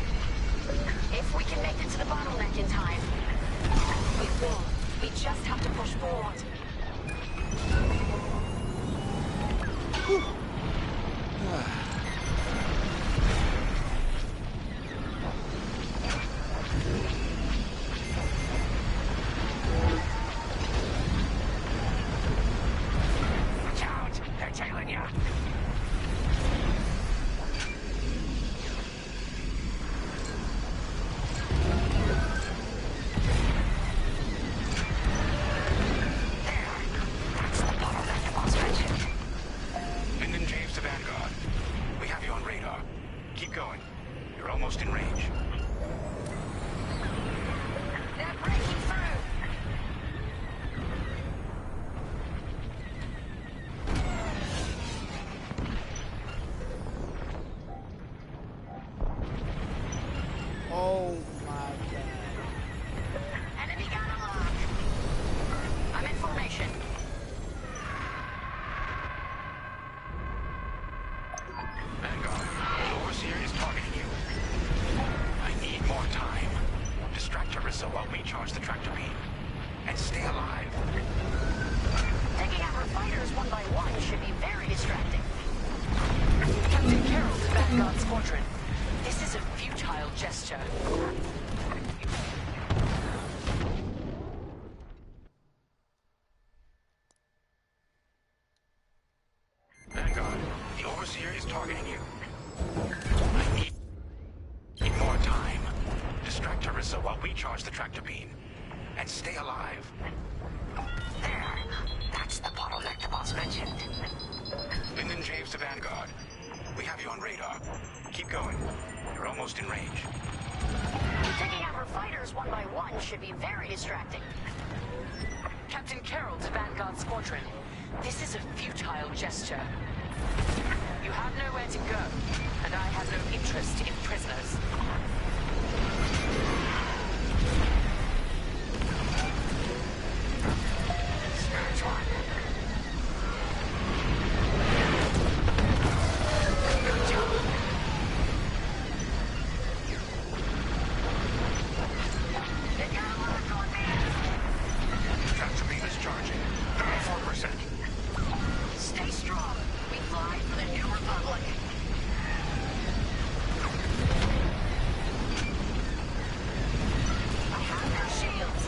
If we can make it to the bottleneck in time. We will. We just have to push forward. Watch out! They're tailing you. That's the bottleneck the boss mentioned. Lyndon James to Vanguard. We have you on radar. Keep going. You're almost in range. They're breaking through. Oh my god. Enemy gun unlocked. I'm in formation. Vanguard, the Overseer is targeting you. I need more time. Distract Teresa while we charge the tractor beam. And stay alive. Taking out our fighters one by one should be very distracting. Captain Carroll to Vanguard Squadron. This is a futile gesture. Vanguard, the Overseer is targeting you. I need more time. Distract Teresa while we charge the tractor beam. And stay alive. There. That's the bottleneck the boss mentioned. Lyndon James to Vanguard. We have you on radar. Keep going. You're almost in range. Taking out our fighters one by one should be very distracting. Captain Carroll to Vanguard Squadron. This is a futile gesture. You have nowhere to go, and I have no interest in prisoners. Tractor beam is charging. 34%. Stay strong. We fly for the New Republic. I have no shields.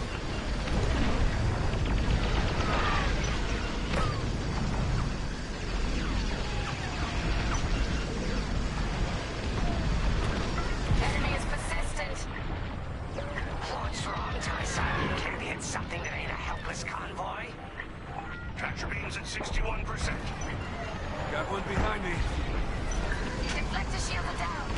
Enemy is persistent. What's wrong, Tyson? Can't hit something that ain't a helpless convoy? Tractor beam's at 61%. Got one behind me. Deflector shields are down.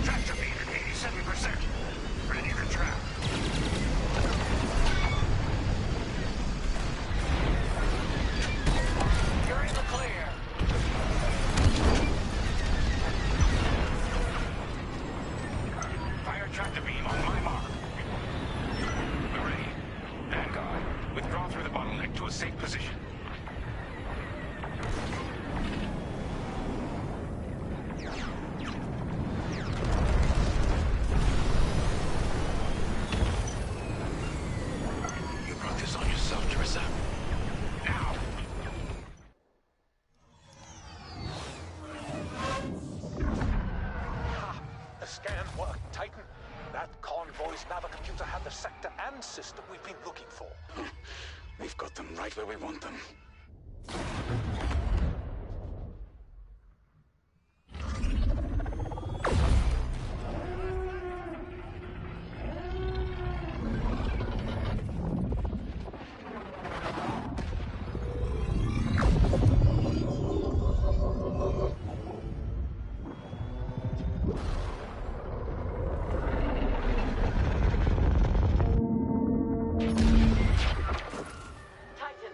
Tractor beam at 87%. Ready to trap. You're in the clear. Fire tractor beam on my mark. We're ready. Vanguard, withdraw through the bottleneck to a safe position. You brought this on yourself, Teresa. Now! Ha! The scan worked, Titan. That convoy's navicomputer had the sector and system we've been looking for. We've got them right where we want them. Titan,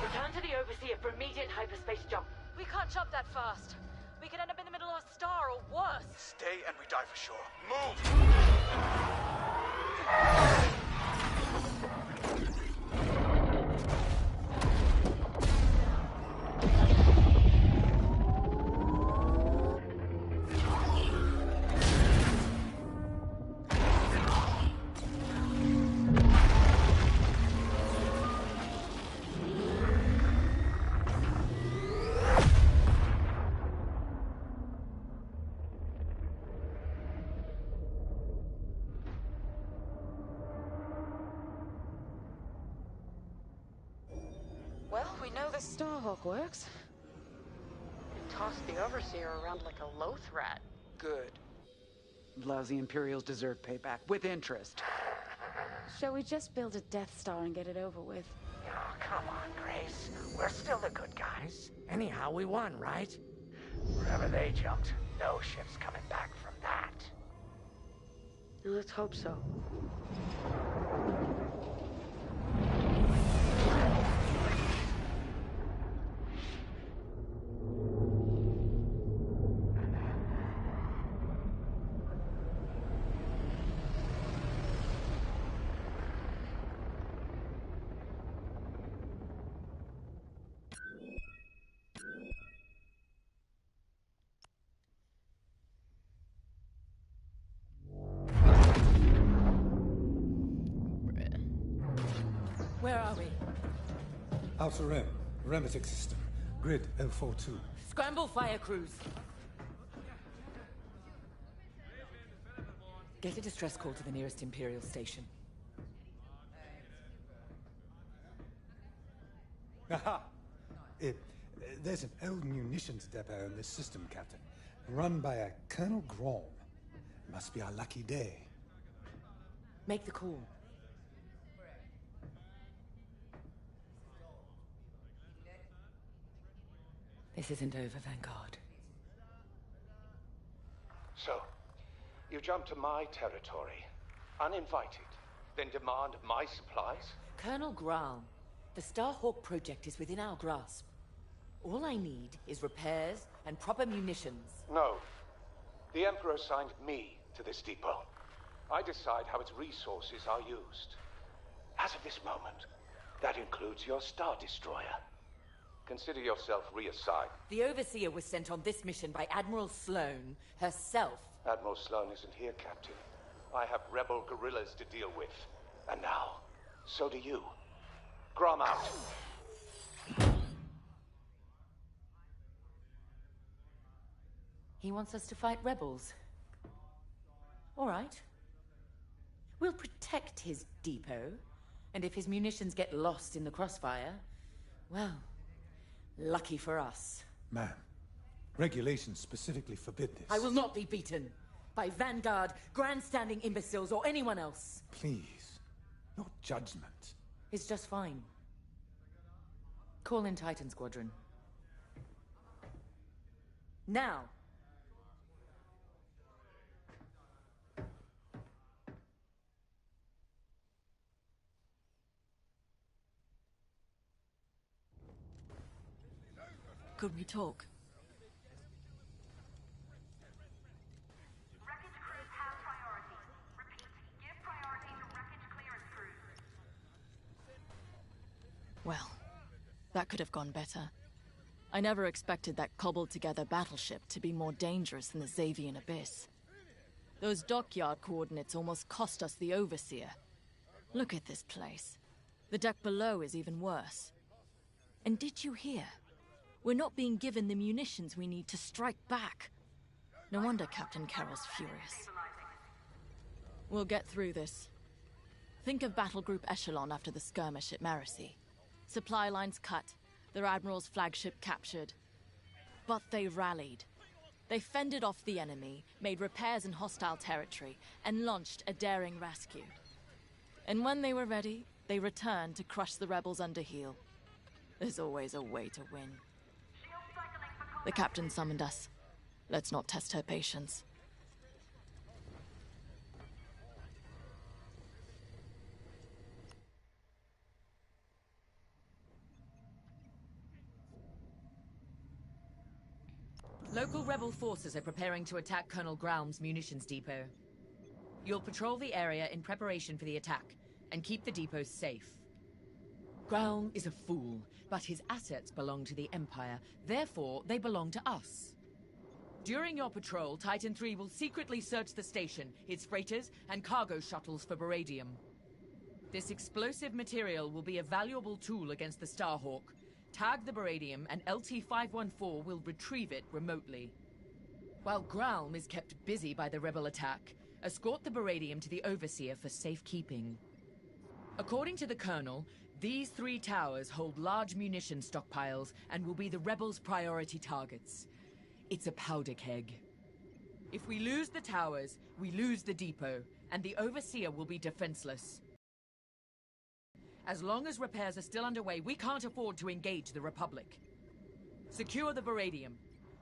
return to the Overseer for immediate hyperspace jump. We can't jump that fast. We could end up in the middle of a star or worse. Stay and we die for sure. Move! Well, we know the Starhawk works. You tossed the Overseer around like a loath rat. Good. Lousy Imperials deserve payback, with interest. Shall we just build a Death Star and get it over with? Oh, come on, Grace. We're still the good guys. Anyhow, we won, right? Wherever they jumped, no ship's coming back from that. Let's hope so. Where are we? Outer Rim, Remetic System, Grid 042. Scramble fire crews. Get a distress call to the nearest Imperial station. Aha! There's an old munitions depot in this system, Captain. Run by a Colonel Grom. Must be our lucky day. Make the call. This isn't over, Vanguard. So, you jump to my territory, uninvited, then demand my supplies? Colonel Graal, The Starhawk project is within our grasp. All I need is repairs and proper munitions. No. The Emperor assigned me to this depot. I decide how its resources are used. As of this moment, that includes your Star Destroyer. Consider yourself reassigned. The Overseer was sent on this mission by Admiral Sloane herself. Admiral Sloane isn't here, Captain. I have rebel guerrillas to deal with. And now, so do you. Grom out. He wants us to fight rebels. All right. We'll protect his depot, and if his munitions get lost in the crossfire, well, lucky for us. Ma'am, regulations specifically forbid this. I will not be beaten by Vanguard, grandstanding imbeciles, or anyone else. Please, your judgment. It's just fine. Call in Titan Squadron. Now! Could we talk? Wreckage crews have priority. Repeat, give priority to wreckage clearance crews. Well, that could have gone better. I never expected that cobbled-together battleship to be more dangerous than the Xavian Abyss. Those dockyard coordinates almost cost us the Overseer. Look at this place. The deck below is even worse. And did you hear? We're not being given the munitions we need to strike back. No wonder Captain Carroll's furious. We'll get through this. Think of Battle Group Echelon after the skirmish at Marasy. Supply lines cut, their admiral's flagship captured. But they rallied. They fended off the enemy, made repairs in hostile territory, and launched a daring rescue. And when they were ready, they returned to crush the rebels under heel. There's always a way to win. The captain summoned us. Let's not test her patience. Local rebel forces are preparing to attack Colonel Graum's munitions depot. You'll patrol the area in preparation for the attack, and keep the depot safe. Graum is a fool, but his assets belong to the Empire. Therefore, they belong to us. During your patrol, Titan III will secretly search the station, its freighters, and cargo shuttles for beradium. This explosive material will be a valuable tool against the Starhawk. Tag the beradium, and LT-514 will retrieve it remotely. While Graum is kept busy by the rebel attack, escort the beradium to the Overseer for safekeeping. According to the Colonel, these 3 towers hold large munition stockpiles and will be the rebels' priority targets. It's a powder keg. If we lose the towers, we lose the depot, and the Overseer will be defenseless. As long as repairs are still underway, we can't afford to engage the Republic. Secure the beradium,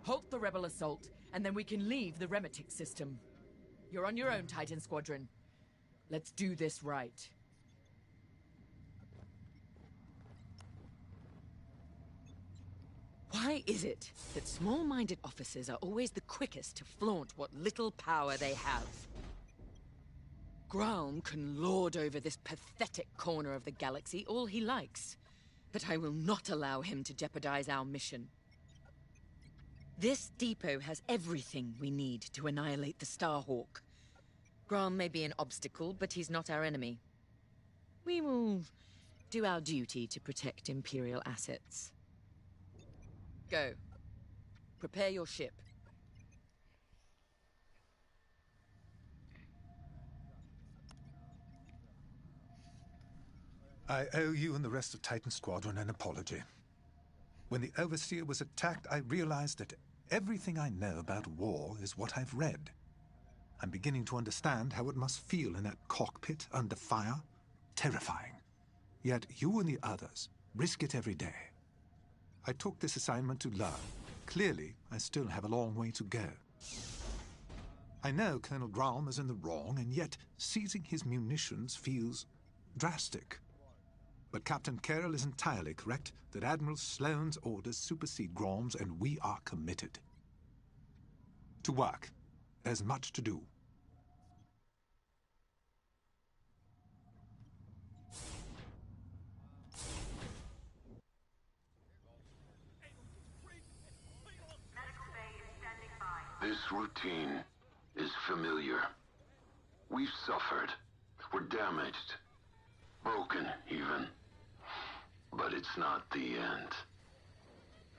halt the rebel assault, and then we can leave the Remetic system. You're on your own, Titan Squadron. Let's do this right. Why is it that small-minded officers are always the quickest to flaunt what little power they have? Graum can lord over this pathetic corner of the galaxy all he likes, but I will not allow him to jeopardize our mission. This depot has everything we need to annihilate the Starhawk. Graum may be an obstacle, but he's not our enemy. We will do our duty to protect Imperial assets. Go. Prepare your ship. I owe you and the rest of Titan Squadron an apology. When the Overseer was attacked, I realized that everything I know about war is what I've read. I'm beginning to understand how it must feel in that cockpit under fire. Terrifying. Yet you and the others risk it every day. I took this assignment to learn. Clearly, I still have a long way to go. I know Colonel Graum is in the wrong, and yet seizing his munitions feels drastic. But Captain Carroll is entirely correct that Admiral Sloane's orders supersede Grom's, and we are committed. To work. There's much to do. This routine is familiar. We've suffered. We're damaged. Broken, even. But it's not the end.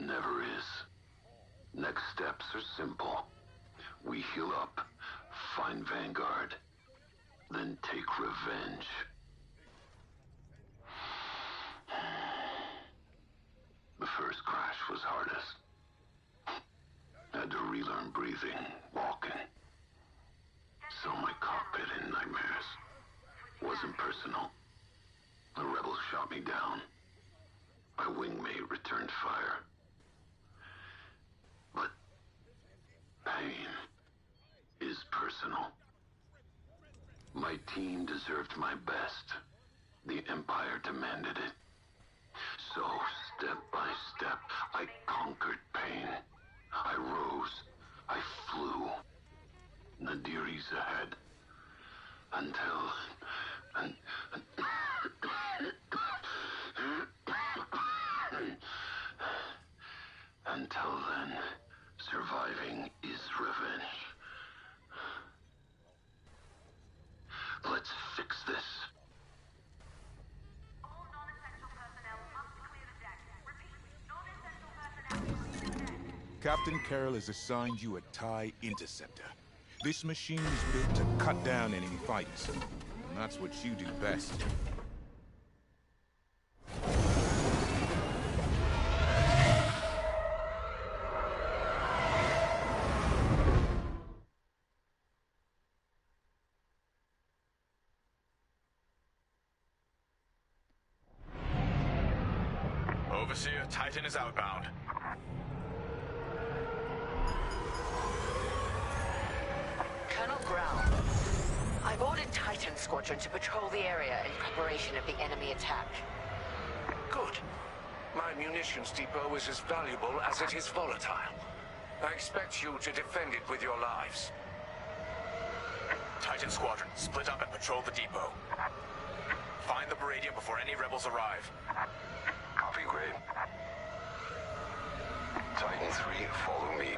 Never is. Next steps are simple. We heal up, find Vanguard, then take revenge. The first crash was hardest. Had to relearn breathing, walking. Saw my cockpit in nightmares. Wasn't personal. The rebels shot me down. My wingmate returned fire. But pain is personal. My team deserved my best. The Empire demanded it. So, step by step, I conquered pain. I rose. I flew. Nadiri's ahead. Until then, surviving is revenge. Let's fix this. Captain Carroll has assigned you a TIE Interceptor. This machine is built to cut down enemy fighters. And that's what you do best. Overseer, Titan is outbound. Colonel Grau, I've ordered Titan Squadron to patrol the area in preparation of the enemy attack. Good. My munitions depot is as valuable as it is volatile. I expect you to defend it with your lives. Titan Squadron, split up and patrol the depot. Find the Baradium before any rebels arrive. Copy, Gray. Titan 3, follow me.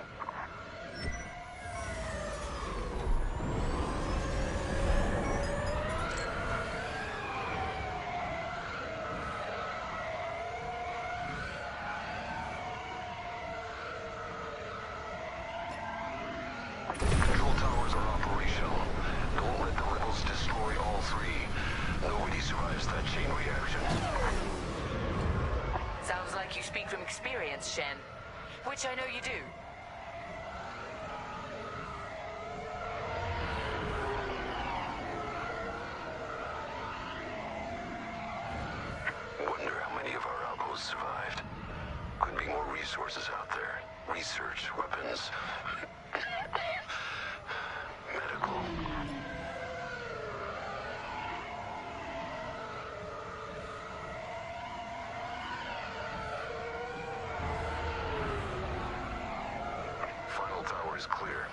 Control towers are operational. Don't let the rebels destroy all three. Nobody survives that chain reaction. Sounds like you speak from experience, Shen. Which I know you do. Wonder how many of our outposts survived. Could be more resources out there. Research, weapons, medical. Final tower is clear.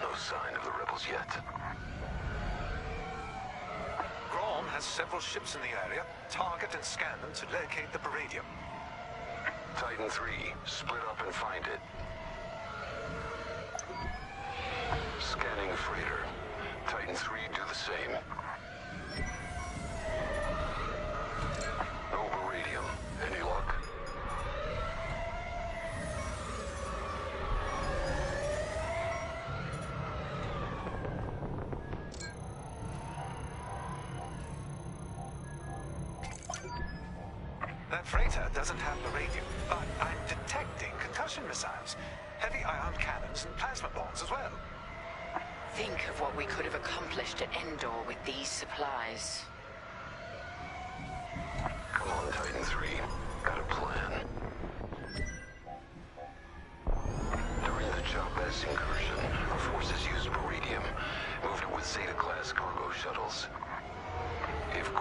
No sign of the rebels yet. Grom has several ships in the area. Target and scan them to locate the Baradium. Titan 3, split up and find it. Scanning freighter. Titan 3, do the same. No Baradium. Any luck? That freighter doesn't have Baradium, but I'm detecting concussion missiles, heavy ion cannons, and plasma bombs as well. Think of what we could have accomplished at Endor with these supplies. Come on, Titan 3. Got a plan. During the Chavez incursion, our forces used Baradium, moved it with Zeta-class cargo shuttles. If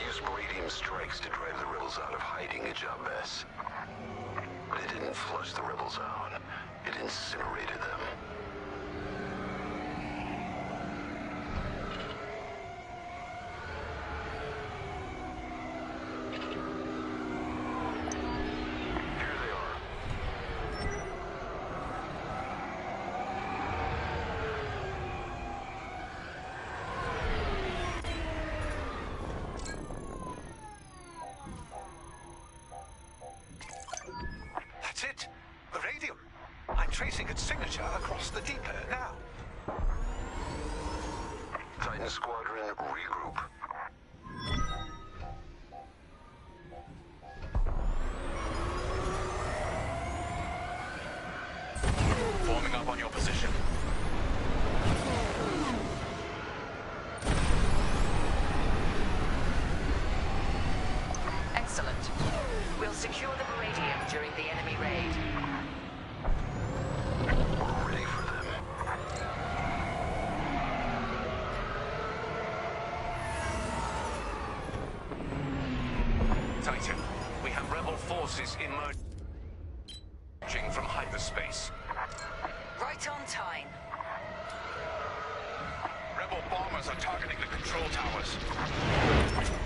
used radium strikes to drive the rebels out of hiding at Jabez. But it didn't flush the rebels out. It incinerated them. That's it. The radium. I'm tracing its signature across the depot now. Titan Squadron, regroup. Forming up on your position. Excellent. We'll secure the Meridian during the enemy raid. We're ready for them. Titan, we have rebel forces emerging from hyperspace. Right on time. Rebel bombers are targeting the control towers.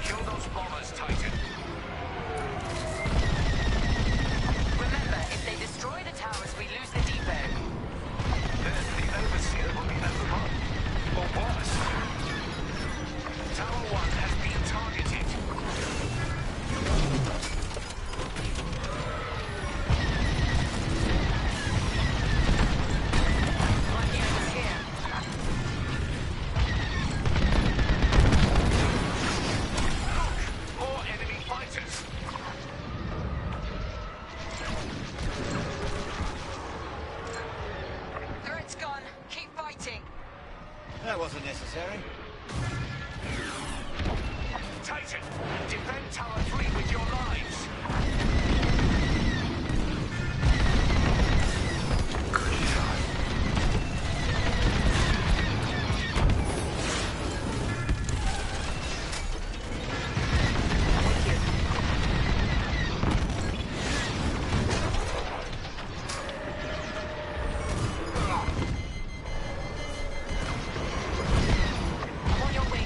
Kill those bombers, Titan. Remember, if they destroy the towers, we lose the depot. Then the Overseer will be overrun. Or worse. Tower 1 has been targeted. Lucky I was here. More enemy fighters. Threat's gone. Keep fighting. That wasn't necessary. Titan, defend Tower 3 with your lives. I'm on your wing.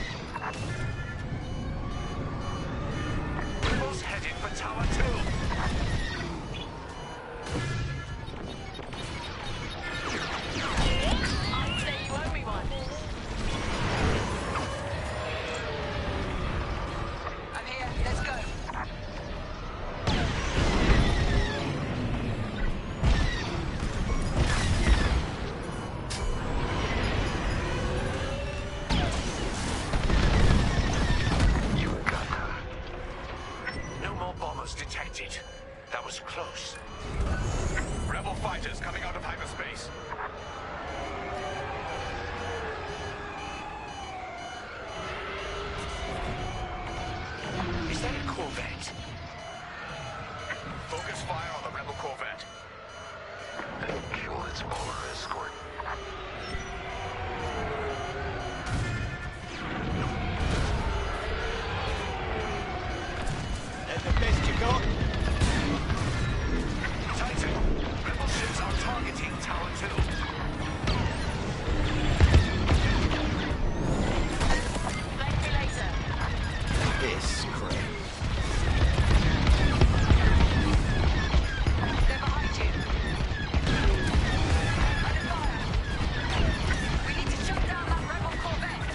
Rebels headed for Tower 2. I'd say you owe me one. I'm here. Let's go. You got them. No more bombers detected. That was close. Rebel fighters coming out of hyperspace. Is that a corvette? Focus fire on the rebel corvette. And kill its bomber escort. That's the best you got? Titan, rebel ships are targeting Tower 2. Thank you later. This crap. They're behind you. Under fire. We need to shut down that rebel corvette.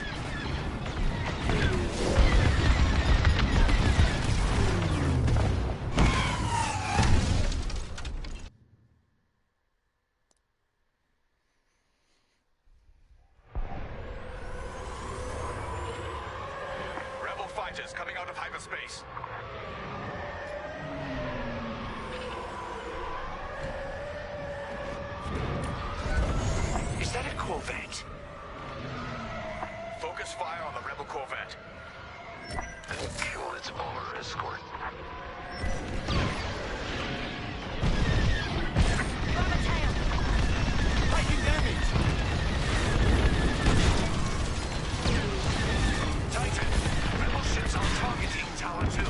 Rebel fighters coming out of hyperspace. Is that a corvette? Focus fire on the rebel corvette. And kill its bomber escort. Grab a tail. Taking damage! Titan, rebel ships are targeting Tower 2.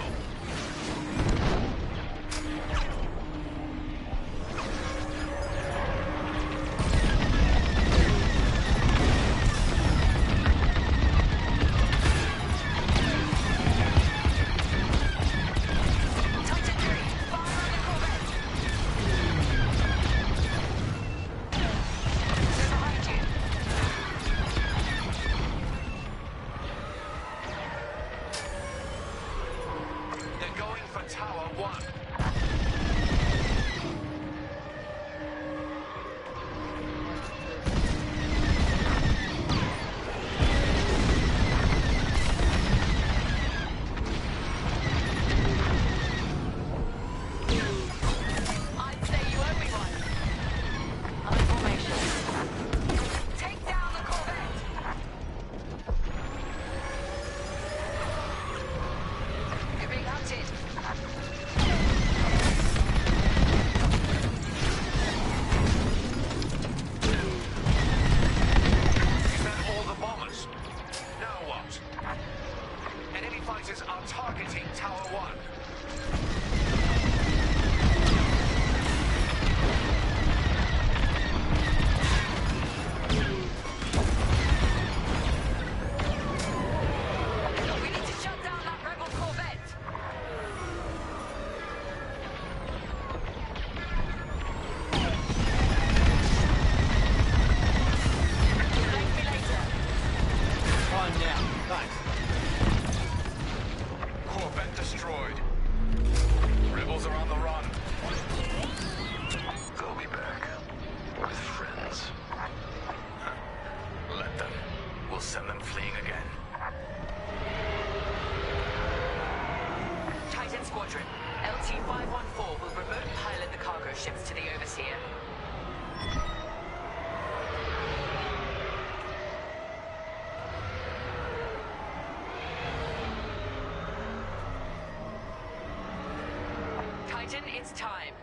It's time.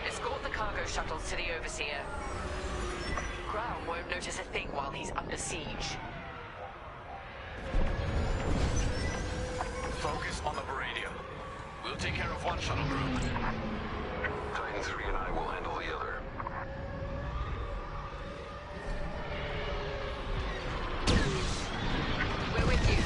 Escort the cargo shuttles to the Overseer. Graham won't notice a thing while he's under siege. Focus on the Baradium. We'll take care of one shuttle group. Titan 3 and I will handle the other. We're with you.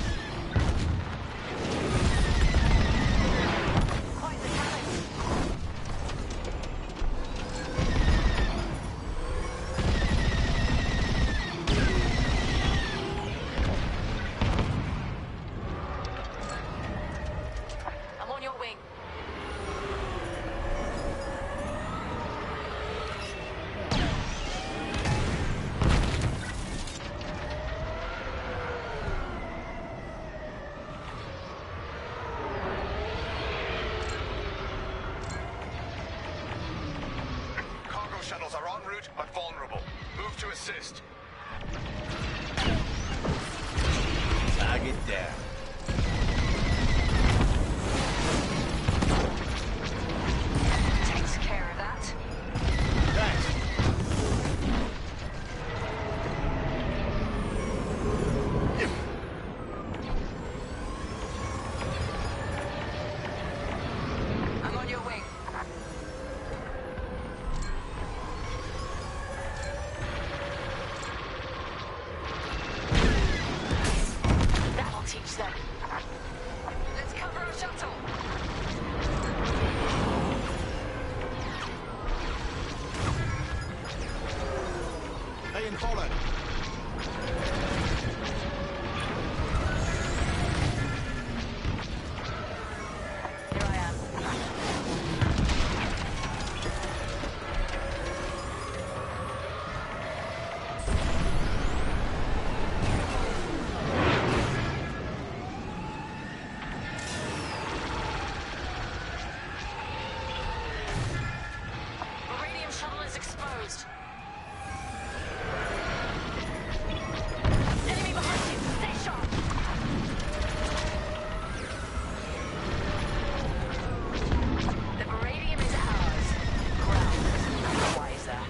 Shuttles are en route, but vulnerable. Move to assist. Target down. Takes care of that. Thanks. I'm on your wing. Teach them. Let's cover our shuttle. Being followed. Here I am. Exposed. Enemy behind you! Stay sharp! The Baradium is ours. Ground is none wiser.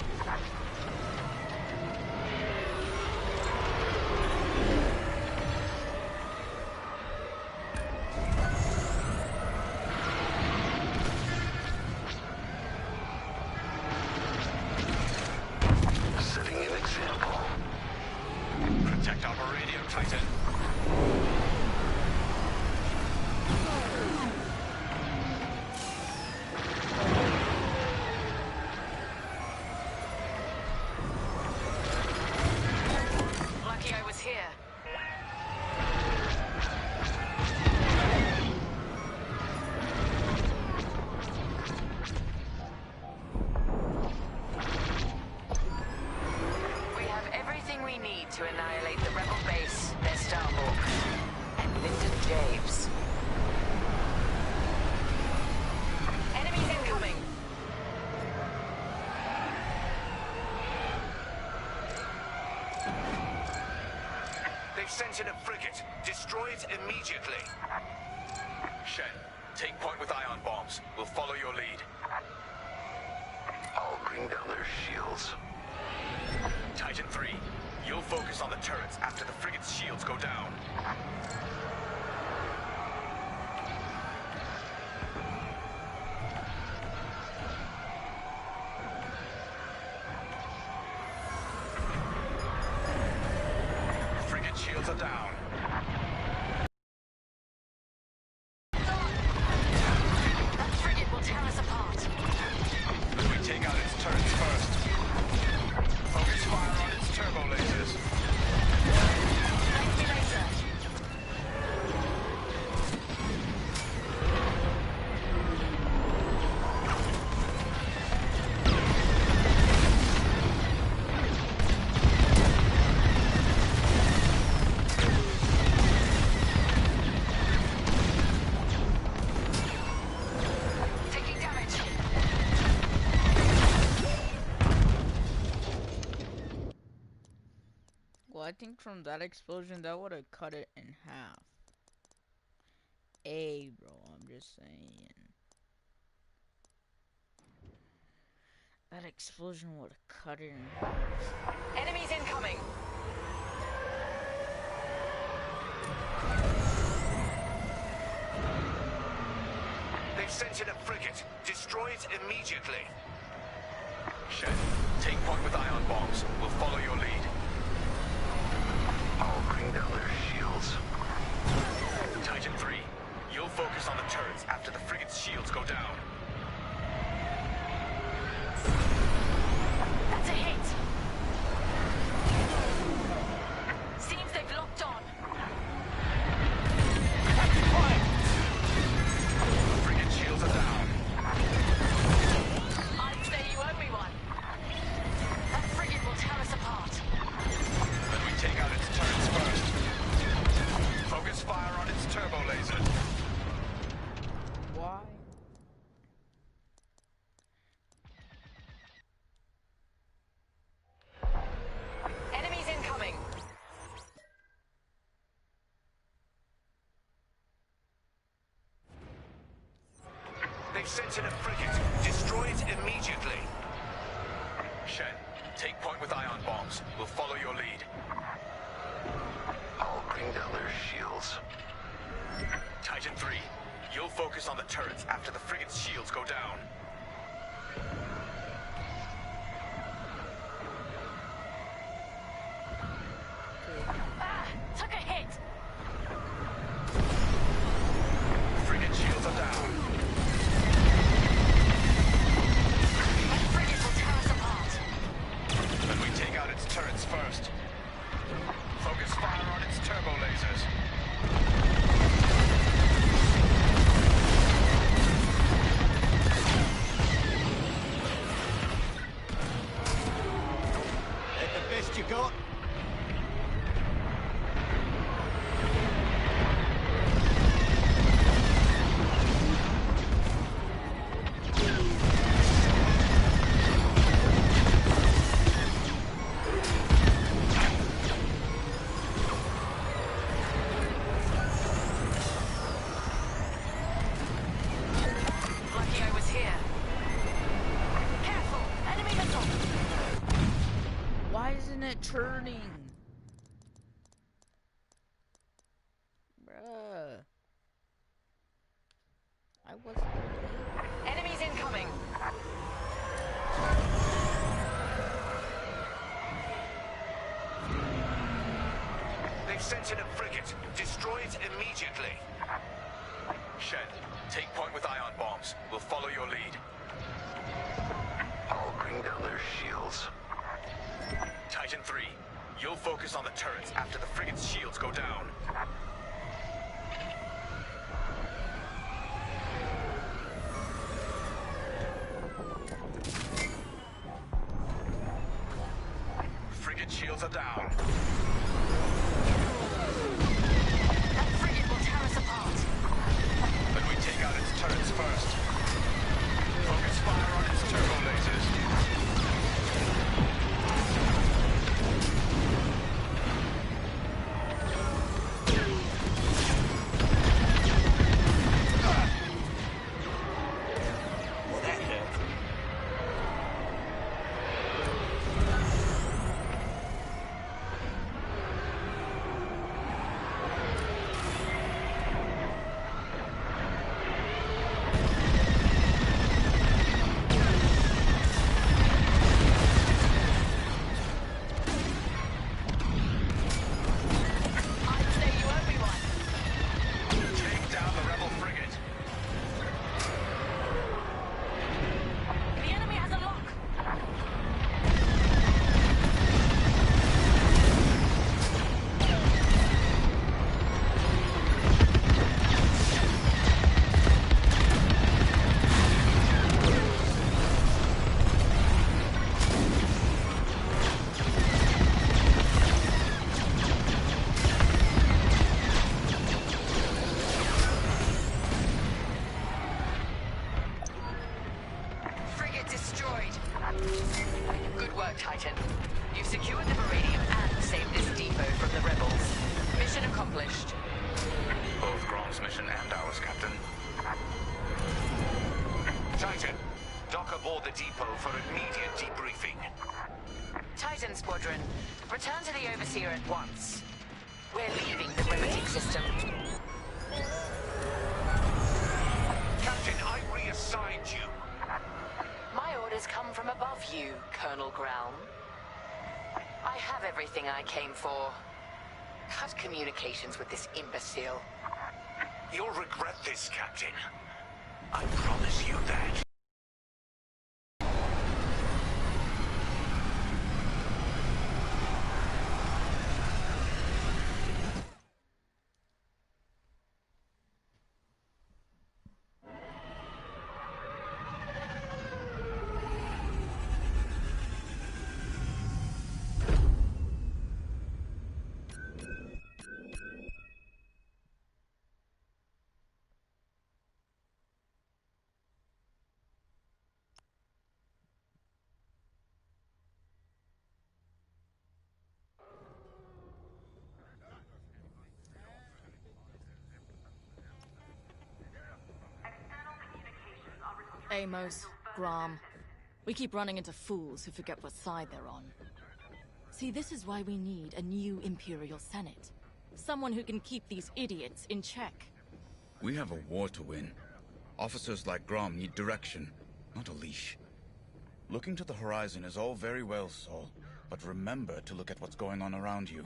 Lucky I was here. We have everything we need to annihilate the rebel base, their Starhawk, and Lyndon Javes. Enemies incoming! They've sent in a frigate. Destroy it immediately. Shen, take point with ion bombs. We'll follow your lead. I'll bring down their shields. Titan 3, you'll focus on the turrets after the frigate's shields go down. Frigate shields are down. That frigate will tear us apart. But we take out its turrets first. Focus fire on its turbo lasers. Enemy laser. Taking damage. Well, I think from that explosion, that would have cut it in half. Hey, bro, I'm just saying. That explosion would have cut it in half. Enemies incoming! They've sent in a frigate. Destroy it immediately. Shen, take point with ion bombs. We'll follow your lead. I'll bring down their shields. Titan 3, you'll focus on the turrets after the frigate's shields go down. That's a hit. Seems they've locked on. Frigate shields are down. I'd say you owe me one. That frigate will tear us apart. Then we take out its turrets first. Focus fire on its turbo lasers. Why? Enemies incoming! They've sent in a frigate. Destroy it immediately. Shen, take point with ion bombs. We'll follow your lead. I'll bring down their shields. Titan 3, you'll focus on the turrets after the frigate's shields go down. Ah! Took a hit! Frigate shields are down. That frigate will tear us apart. Then we take out its turrets first. Focus fire on its turbo lasers. That the best you got? Lucky I was here. Careful! Enemy missile! Why isn't it turning? Bruh. I wasn't looking. Enemies incoming! They've sent in a frigate. Destroy it immediately. Take point with ion bombs. We'll follow your lead. I'll bring down their shields. Titan 3, you'll focus on the turrets after the frigate's shields go down. Frigate shields are down. That frigate will tear us apart. But we take out its turrets first. Focus fire on its turbo lasers. Well, that hurt. Frigate destroyed. Good work, Titan. You've secured the Baradium and saved this depot from the rebels. Mission accomplished. Both Grom's mission and ours, Captain. Titan, dock aboard the depot for immediate debriefing. Titan Squadron, return to the Overseer at once. We're leaving the remedying system. Captain, I reassigned you. My orders come from above you, Colonel Ground. I have everything I came for. Cut communications with this imbecile. You'll regret this, Captain. I promise you that. Amos, Grom. We keep running into fools who forget what side they're on. See, this is why we need a new Imperial Senate. Someone who can keep these idiots in check. We have a war to win. Officers like Grom need direction, not a leash. Looking to the horizon is all very well, Saul, but remember to look at what's going on around you.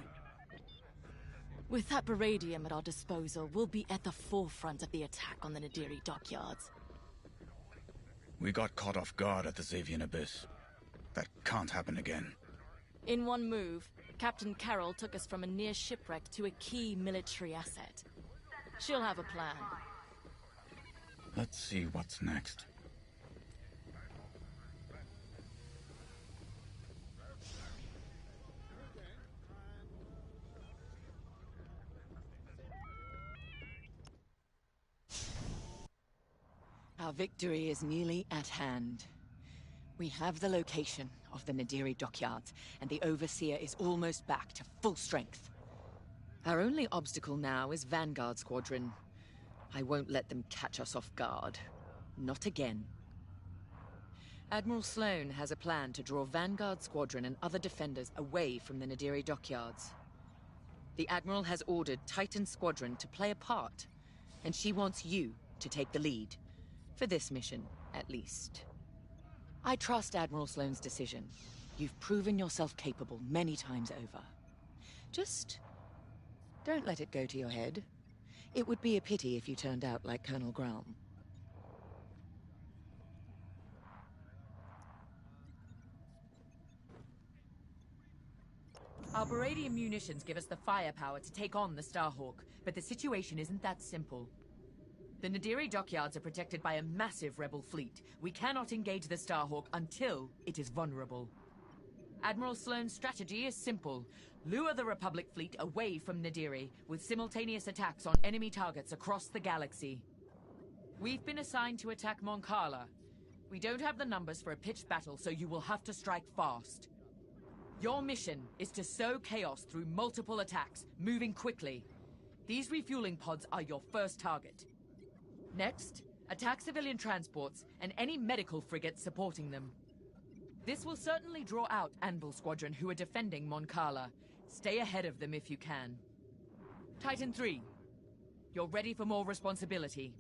With that Baradium at our disposal, we'll be at the forefront of the attack on the Nadiri dockyards. We got caught off guard at the Xavian Abyss. That can't happen again. In one move, Captain Carroll took us from a near shipwreck to a key military asset. She'll have a plan. Let's see what's next. Our victory is nearly at hand. We have the location of the Nadiri dockyards, and the Overseer is almost back to full strength. Our only obstacle now is Vanguard Squadron. I won't let them catch us off guard. Not again. Admiral Sloane has a plan to draw Vanguard Squadron and other defenders away from the Nadiri dockyards. The Admiral has ordered Titan Squadron to play a part, and she wants you to take the lead. For this mission, at least. I trust Admiral Sloane's decision. You've proven yourself capable many times over. Just don't let it go to your head. It would be a pity if you turned out like Colonel Graum. Our Baradian munitions give us the firepower to take on the Starhawk, but the situation isn't that simple. The Nadiri dockyards are protected by a massive rebel fleet. We cannot engage the Starhawk until it is vulnerable. Admiral Sloane's strategy is simple. Lure the Republic fleet away from Nadiri, with simultaneous attacks on enemy targets across the galaxy. We've been assigned to attack Mon Cala. We don't have the numbers for a pitched battle, so you will have to strike fast. Your mission is to sow chaos through multiple attacks, moving quickly. These refueling pods are your first target. Next, attack civilian transports and any medical frigates supporting them. This will certainly draw out Anvil Squadron, who are defending Mon Cala. Stay ahead of them if you can. Titan 3, you're ready for more responsibility.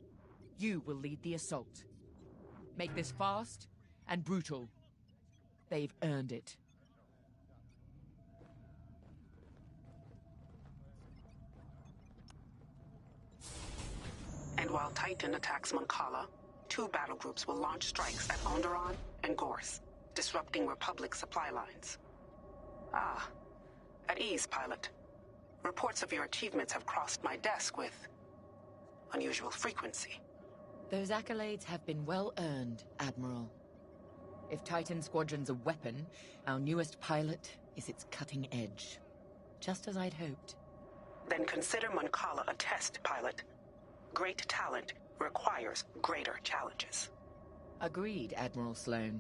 You will lead the assault. Make this fast and brutal. They've earned it. And while Titan attacks Mon Cala, 2 battle groups will launch strikes at Onderon and Gorse, disrupting Republic supply lines. Ah, at ease, pilot. Reports of your achievements have crossed my desk with unusual frequency. Those accolades have been well earned, Admiral. If Titan Squadron's a weapon, our newest pilot is its cutting edge. Just as I'd hoped. Then consider Mon Cala a test, pilot. Great talent requires greater challenges. Agreed, Admiral Sloane.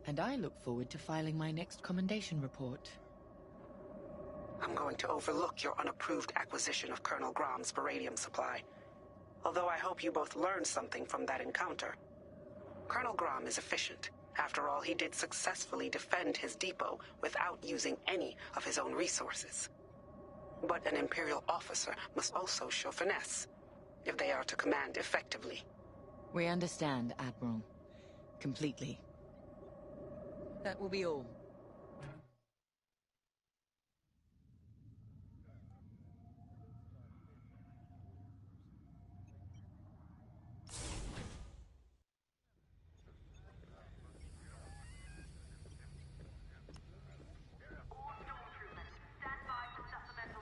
And I look forward to filing my next commendation report. I'm going to overlook your unapproved acquisition of Colonel Grom's Baradium supply. Although I hope you both learned something from that encounter. Colonel Grom is efficient. After all, he did successfully defend his depot without using any of his own resources. But an Imperial officer must also show finesse, if they are to command effectively. We understand, Admiral. Completely. That will be all.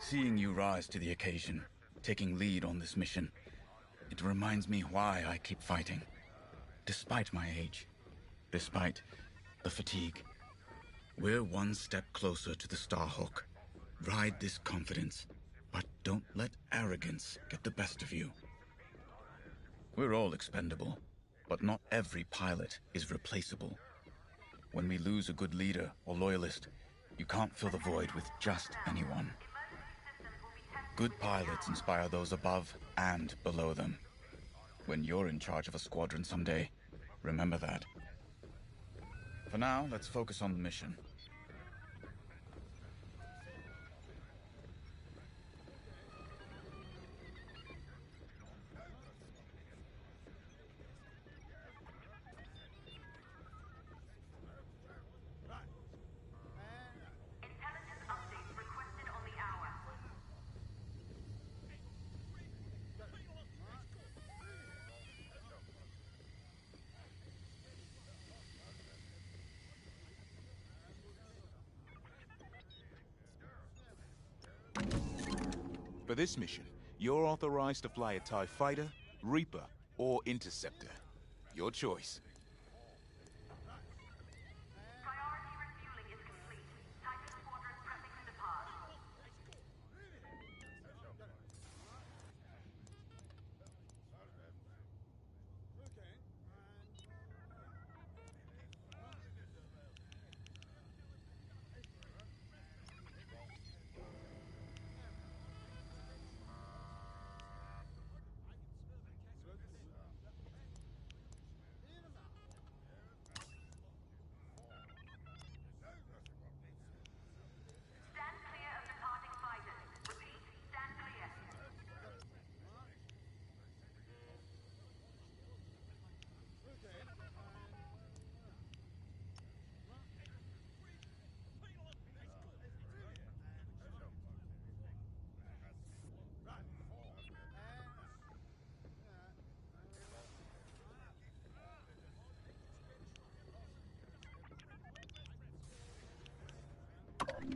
Seeing you rise to the occasion, taking lead on this mission, it reminds me why I keep fighting. Despite my age, despite the fatigue, we're one step closer to the Starhawk. Ride this confidence, but don't let arrogance get the best of you. We're all expendable, but not every pilot is replaceable. When we lose a good leader or loyalist, you can't fill the void with just anyone. Good pilots inspire those above and below them. When you're in charge of a squadron someday, remember that. For now, let's focus on the mission. For this mission, you're authorized to fly a TIE Fighter, Reaper, or Interceptor. Your choice.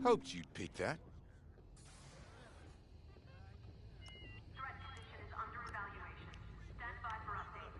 Hoped you'd pick that. Threat condition is under evaluation. Stand by for updates.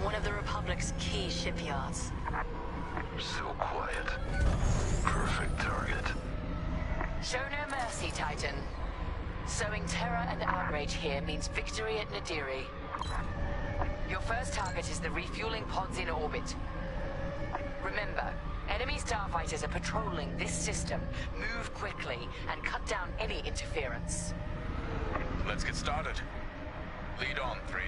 One of the Republic's key shipyards. So quiet. Perfect target. Show no mercy, Titan. Sowing terror and outrage here means victory at Nadiri. Your first target is the refueling pods in orbit. Remember, enemy starfighters are patrolling this system. Move quickly and cut down any interference. Let's get started. Lead on, 3.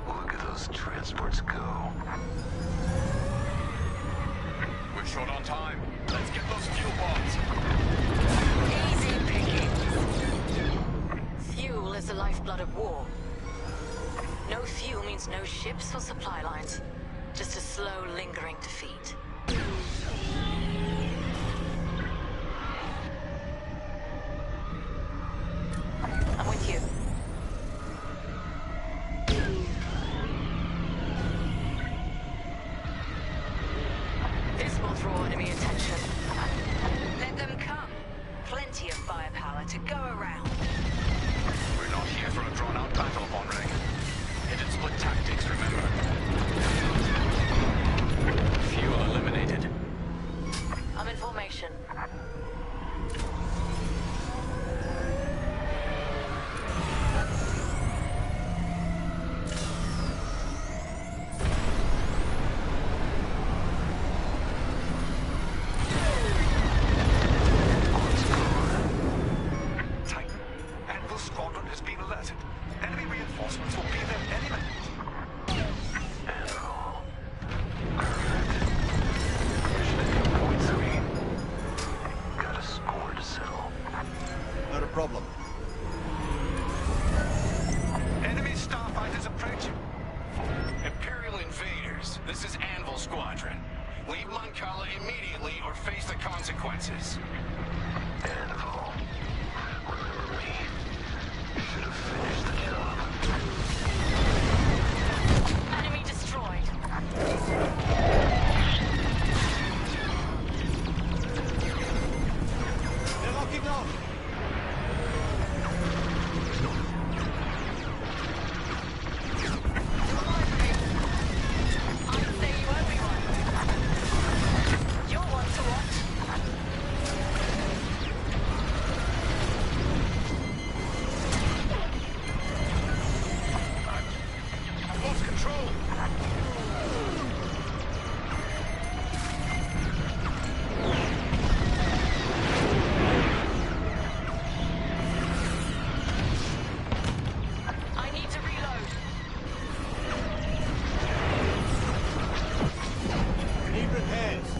Look at those transports go. We're short on time. Let's get those fuel pods. Easy pickings. Fuel is the lifeblood of war. No fuel means no ships or supply lines. Just a slow, lingering defeat. I'm with you. This will draw enemy attention. Let them come. Plenty of firepower to go around. We're not here for a drawn-out battle, Vonreg. Hidden split tactics, remember? Fuel eliminated. I'm in formation. Titan, Anvil Squadron has been alerted. Enemy reinforcements will be there any minute. Anvil. Perfect. Mission at point 3. Got a score to settle. Not a problem. Enemy starfighters approaching. Imperial invaders, this is Anvil Squadron. Leave Mancala immediately or face the consequences. Anvil. Remember me. You should have finished the job. Enemy destroyed. They're locking on. I'd say you owe me one. You're one to watch. I've lost control. I need to reload. Need repairs.